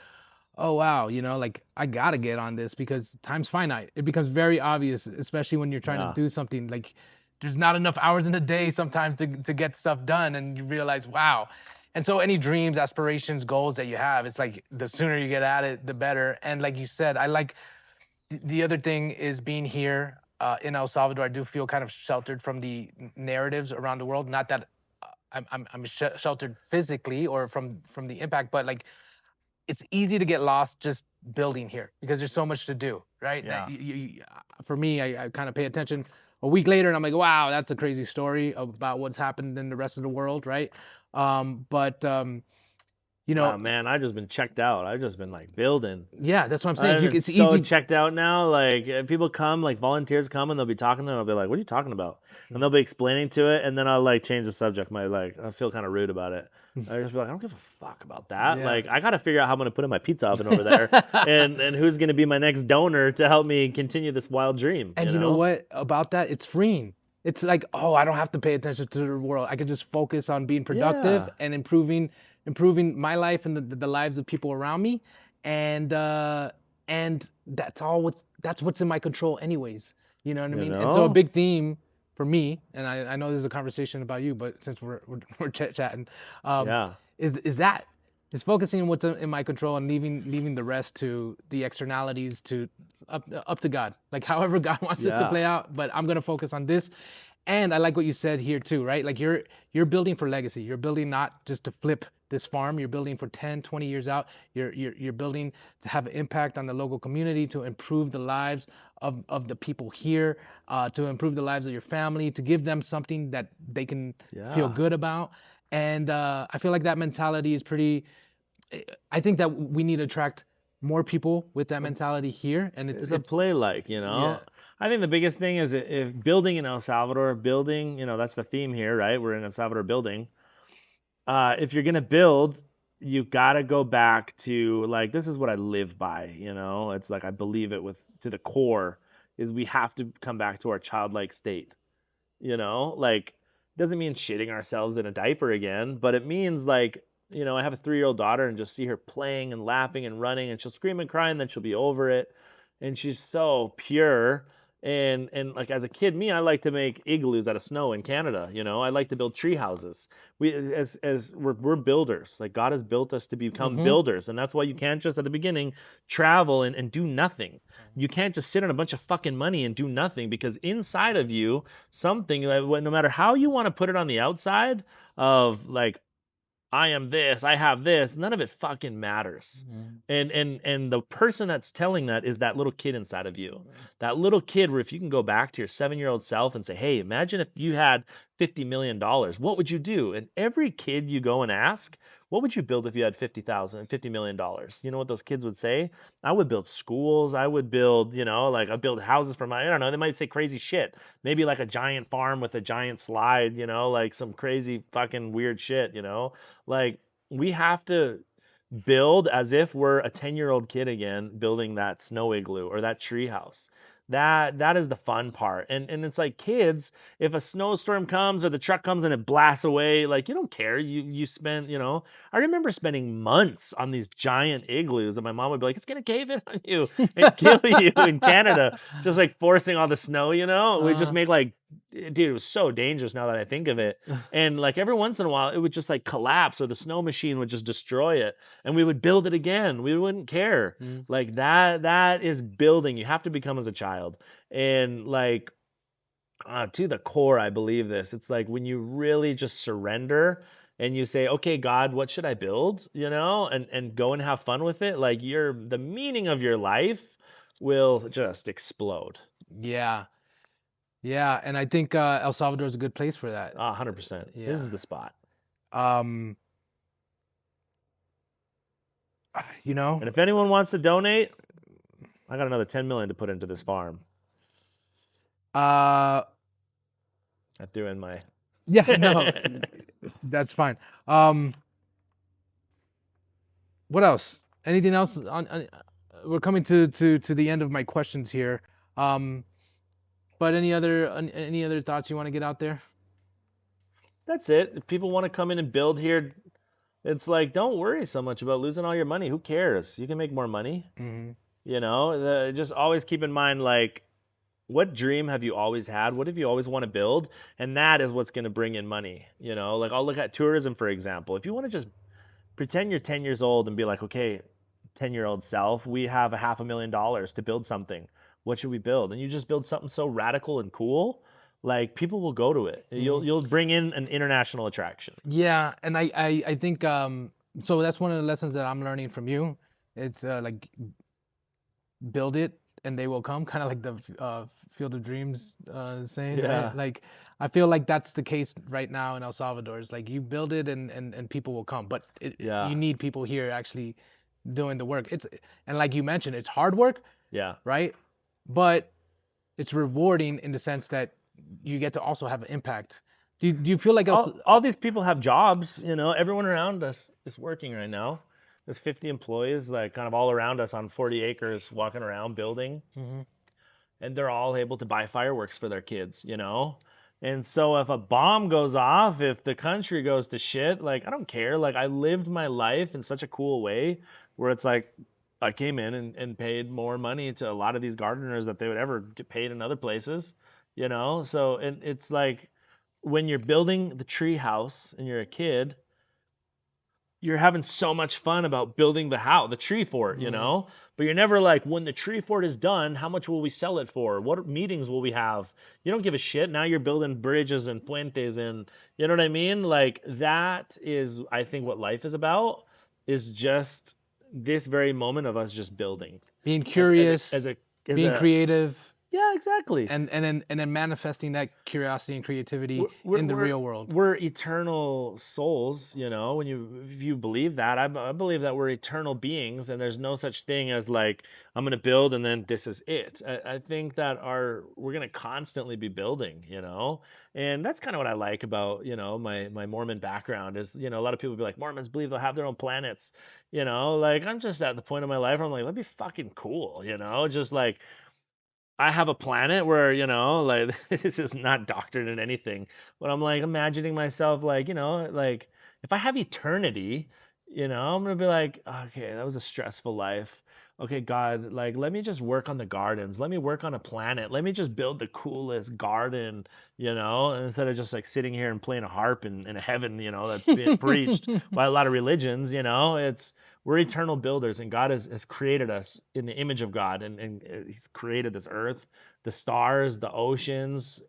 oh wow, like I gotta get on this because time's finite. It becomes very obvious, especially when you're trying Yeah. to do something. Like there's not enough hours in a day sometimes to get stuff done, and you realize, wow. And so any dreams, aspirations, goals that you have, it's like the sooner you get at it, the better. And like you said, I like the other thing is being here. in El Salvador, I do feel kind of sheltered from the narratives around the world. Not that I'm sheltered physically or from the impact, but like it's easy to get lost just building here because there's so much to do, right? Yeah. That for me, I kind of pay attention a week later and I'm like, wow, that's a crazy story about what's happened in the rest of the world, right? But you Oh know, man, I've just been checked out. I've just been like building. yeah, that's what I'm saying. I've been It's so easy. checked out now. Like people come, like volunteers come, and they'll be talking to them. I'll be like, "What are you talking about?" And they'll be explaining to it, and then I'll like change the subject. I feel kind of rude about it. I just be like, "I don't give a fuck about that." Yeah. Like I got to figure out how I'm gonna put in my pizza oven over there, and who's gonna be my next donor to help me continue this wild dream. And you know what about that? It's freeing. It's like, oh, I don't have to pay attention to the world. I can just focus on being productive Yeah. and improving my life and the lives of people around me. And that's what's in my control anyways. You know what I You mean? And so a know? big theme for me, and I know this is a conversation about you, but since we're chatting, Yeah. is that is focusing on what's in my control and leaving the rest to the externalities to up to God, like however God wants this to Yeah. play out. But I'm gonna focus on this, and I like what you said here too, right? Like you're building for legacy. You're building not just to flip this farm. You're building for 10, 20 years out. You're building to have an impact on the local community, to improve the lives of the people here, to improve the lives of your family, to give them something that they can feel Yeah. good about. And I feel like that mentality is pretty. I think that we need to attract more people with that mentality here, and To play like, yeah. I think the biggest thing is if building in El Salvador, building, that's the theme here, right? We're in El Salvador building. If you're gonna build, you gotta go back to like this is what I live by, It's like I believe it with to the core is we have to come back to our childlike state, Like doesn't mean shitting ourselves in a diaper again, but it means like, I have a 3-year-old daughter and just see her playing and laughing and running and she'll scream and cry and then she'll be over it. And she's so pure. And like as a kid, I like to make igloos out of snow in Canada. I like to build tree houses. As we're builders. Like God has built us to become Mm-hmm. builders, and that's why you can't just at the beginning travel and do nothing. You can't just sit on a bunch of fucking money and do nothing because inside of you something no matter how you want to put it on the outside of like I am this, I have this, none of it fucking matters. Mm-hmm. And the person that's telling that is that little kid inside of you. That little kid where if you can go back to your 7-year-old self and say, hey, imagine if you had $50 million, what would you do? And every kid you go and ask, what would you build if you had $50 million? You know what those kids would say? I would build schools. I would build, like I'd build houses for I don't know, they might say crazy shit. Maybe like a giant farm with a giant slide, like some crazy fucking weird shit, Like we have to build as if we're a 10-year-old kid again, building that snow igloo or that tree house. That is the fun part. And it's like kids, if a snowstorm comes or the truck comes and it blasts away, like you don't care. You spend, I remember spending months on these giant igloos and my mom would be like, it's gonna cave in on you and kill you in Canada. Just like forcing all the snow, We just make like dude, it was so dangerous now that I think of it. And like every once in a while, it would just like collapse or the snow machine would just destroy it and we would build it again. We wouldn't care. Like that is building. You have to become as a child. And like to the core, I believe this. It's like when you really just surrender and you say, okay, God, what should I build? And go and have fun with it. Like the meaning of your life will just explode. Yeah. Yeah, and I think El Salvador is a good place for that. 100%. Yeah. This is the spot. And if anyone wants to donate, I got another 10 million to put into this farm. I threw in my. Yeah, no, that's fine. What else? Anything else? We're coming to the end of my questions here. But any other thoughts you want to get out there? That's it. If people want to come in and build here, it's like don't worry so much about losing all your money. Who cares? You can make more money. Mm-hmm. Just always keep in mind like what dream have you always had? What have you always want to build? And that is what's going to bring in money. Like I'll look at tourism, for example. If you want to just pretend you're 10 years old and be like, okay, 10-year-old self, we have $500,000 to build something. what should we build? And you just build something so radical and cool, like people will go to it. You'll bring in an international attraction. Yeah, and I think so that's one of the lessons that I'm learning from you. It's like build it and they will come, kind of like the Field of Dreams saying, Yeah. right? Like I feel like that's the case right now in El Salvador. It's like you build it and people will come, but Yeah. you need people here actually doing the work. And like you mentioned, it's hard work, Yeah. right? But it's rewarding in the sense that you get to also have an impact. Do you feel like All these people have jobs, you know, everyone around us is working right now. There's 50 employees, like kind of all around us on 40 acres, walking around building. And they're all able to buy fireworks for their kids, you know? And so if a bomb goes off, if the country goes to shit, like, I don't care. Like, I lived my life in such a cool way where it's like, I came in and paid more money to a lot of these gardeners that they would ever get paid in other places, you know? So it's like when you're building the tree house and you're a kid, you're having so much fun about building the house, the tree fort, you know? But you're never like, when the tree fort is done, how much will we sell it for? What meetings will we have? You don't give a shit. Now you're building bridges and puentes and, you know what I mean? Like, that is, I think, what life is about, is just this very moment of us just building. being curious, being creative, Yeah, exactly. and then manifesting that curiosity and creativity in the real world. We're eternal souls, you know. If you believe that, I believe that we're eternal beings, and there's no such thing as like, I'm gonna build and then this is it. I think that we're gonna constantly be building, you know. And that's kind of what I like about, you know, my Mormon background is, you know, a lot of people be like, Mormons believe they'll have their own planets, you know. Like, I'm just at the point of my life where I'm like, that'd be fucking cool, you know, just like, I have a planet where, you know, like, this is not doctored in anything, but I'm like imagining myself like, you know, like if I have eternity, you know, I'm gonna be like, okay, that was a stressful life. Okay, God, like, let me just work on the gardens. Let me work on a planet. Let me just build the coolest garden, you know, instead of just like sitting here and playing a harp in a heaven, you know, that's being preached by a lot of religions, you know. We're eternal builders, and God has created us in the image of God, and He's created this earth, the stars, the oceans,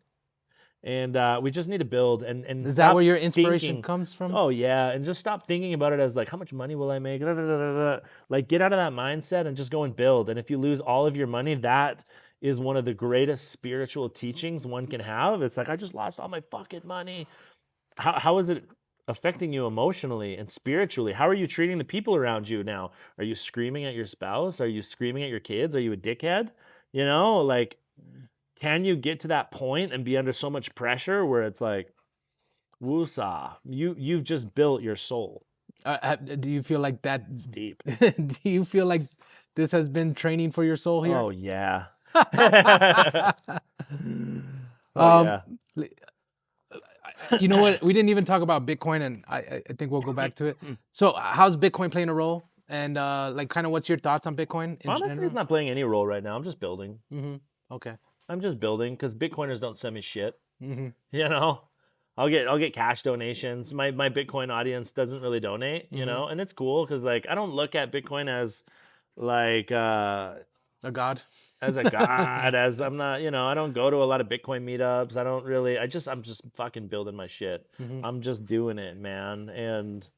and we just need to build and Is that stop where your inspiration thinking. comes from? Oh yeah, and just stop thinking about it as like, how much money will I make? Da, da, da, da, da. Like, get out of that mindset and just go and build. And if you lose all of your money, that is one of the greatest spiritual teachings one can have. It's like, I just lost all my fucking money. How is it affecting you emotionally and spiritually? How are you treating the people around you now? Are you screaming at your spouse? Are you screaming at your kids? Are you a dickhead? You know, like, can you get to that point and be under so much pressure where it's like, woosah, you've just built your soul. Do you feel like that? It's deep. Do you feel like this has been training for your soul here? Oh yeah. Um, You know what? We didn't even talk about Bitcoin, and I think we'll go back to it. So, how's Bitcoin playing a role? And like, kind of, what's your thoughts on Bitcoin in Honestly, general? it's not playing any role right now. I'm just building. Okay. I'm just building because Bitcoiners don't send me shit. Mm-hmm. You know, I'll get cash donations. My Bitcoin audience doesn't really donate. You know, and it's cool because like I don't look at Bitcoin as like A god. as a god, as I'm not, you know, I don't go to a lot of Bitcoin meetups. I don't really, I'm just fucking building my shit. I'm just doing it, man. And,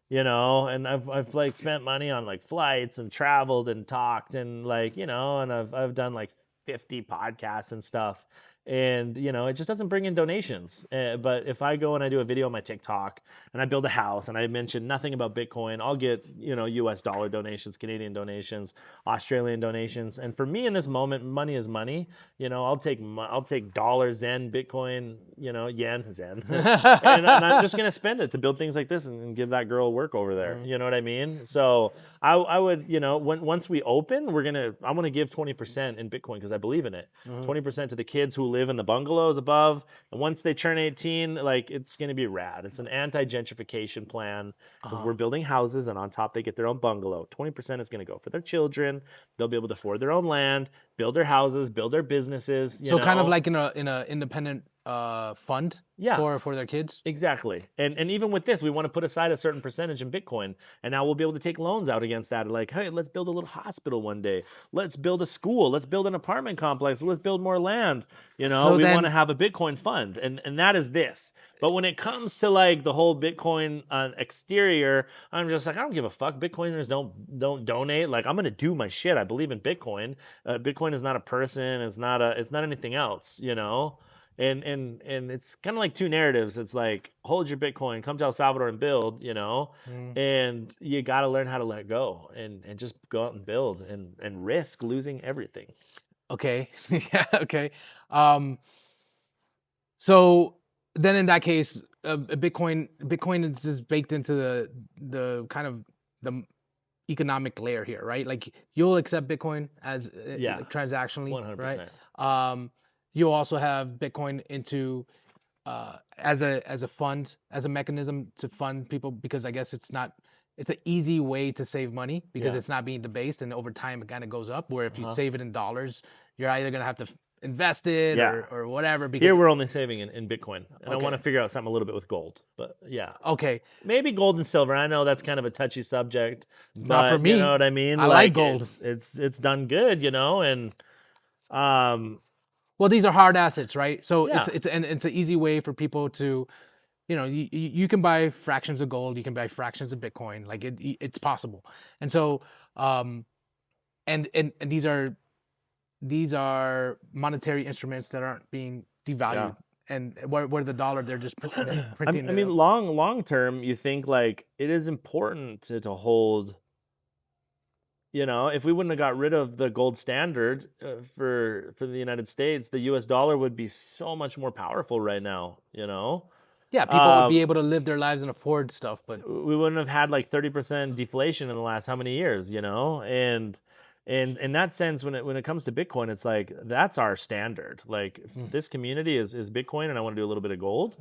you know, and I've like spent money on like flights and traveled and talked and like, you know, and I've done like 50 podcasts and stuff. And, you know, it just doesn't bring in donations. But if I go and I do a video on my TikTok and I build a house and I mention nothing about Bitcoin, I'll get, you know, US dollar donations, Canadian donations, Australian donations. And for me in this moment, money is money. You know, I'll take dollars, Zen, Bitcoin, you know, yen, Zen. and I'm just going to spend it to build things like this and give that girl work over there. You know what I mean? So I would, you know, once we open, I want to give 20% in Bitcoin because I believe in it. 20% to the kids who live in the bungalows above, and once they turn 18, like, it's going to be rad. It's an anti-gentrification plan because we're building houses, and on top they get their own bungalow. 20% is going to go for their children. They'll be able to afford their own land, build their houses, build their businesses. So kind of like in a independent fund Yeah. for their kids. Exactly. And even with this, we want to put aside a certain percentage in Bitcoin. And now we'll be able to take loans out against that. Like, hey, let's build a little hospital one day. Let's build a school. Let's build an apartment complex. Let's build more land. You know, So we want then- to have a Bitcoin fund. And that is this. But when it comes to like the whole Bitcoin exterior, I'm just like, I don't give a fuck. Bitcoiners don't donate. Like, I'm gonna do my shit. I believe in Bitcoin. Bitcoin is not a person. It's not anything else, you know? And it's kind of like two narratives. It's like, hold your Bitcoin, come to El Salvador and build, you know, and you got to learn how to let go and just go out and build and risk losing everything. Okay. Yeah. Okay. So then in that case, Bitcoin is just baked into the kind of the economic layer here, right? Like you'll accept Bitcoin as Yeah. like, transactionally, 100%. right? You'll also have Bitcoin into as a fund, as a mechanism to fund people, because I guess it's an easy way to save money because Yeah. it's not being debased, and over time it kind of goes up. Where if you Uh-huh. save it in dollars, you're either gonna have to invest it Yeah. or whatever. Because Here we're only saving in Bitcoin, and I Okay. want to figure out something a little bit with gold. But yeah, okay, maybe gold and silver. I know that's kind of a touchy subject, Not but for you me. know what I mean. I like gold. It's done good, you know, and well, these are hard assets, right? So Yeah. it's an easy way for people to, you know, you can buy fractions of gold, you can buy fractions of Bitcoin, like it's possible. And so and these are monetary instruments that aren't being devalued. And where the dollar, they're just printing I it mean, up. long term, you think like it is important to hold. You know, if we wouldn't have got rid of the gold standard for the United States, the U.S. dollar would be so much more powerful right now. You know, Yeah, people would be able to live their lives and afford stuff, but we wouldn't have had like 30% deflation in the last how many years? You know, and in that sense, when it comes to Bitcoin, it's like that's our standard. Like this community is Bitcoin, and I want to do a little bit of gold.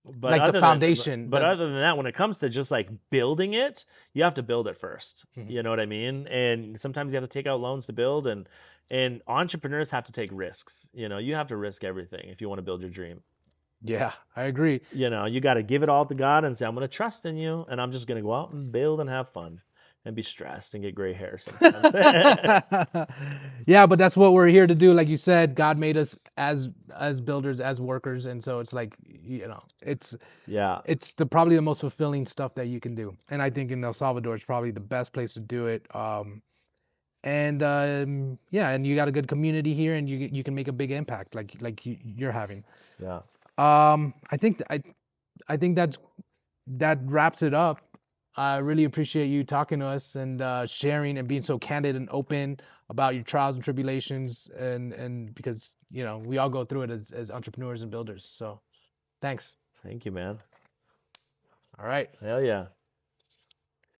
But like the other foundation. but other than that, when it comes to just like building it, you have to build it 1st. Mhm. You know what I mean? And sometimes you have to take out loans to build, and entrepreneurs have to take risks. You know, you have to risk everything if you want to build your dream. Yeah, I agree. You know, you got to give it all to God and say, I'm going to trust in you, and I'm just going to go out and build and have fun and be stressed and get gray hair sometimes. Yeah, but that's what we're here to do. Like you said, God made us as builders, as workers, and so it's like, you know, it's Yeah. probably the most fulfilling stuff that you can do. And I think in El Salvador, it's probably the best place to do it. Yeah, and you got a good community here, and you can make a big impact like you're having. Yeah. I think that wraps it up. I really appreciate you talking to us and sharing and being so candid and open about your trials and tribulations, and because, you know, we all go through it as entrepreneurs and builders. So thanks. Thank you, man. All right. Hell yeah.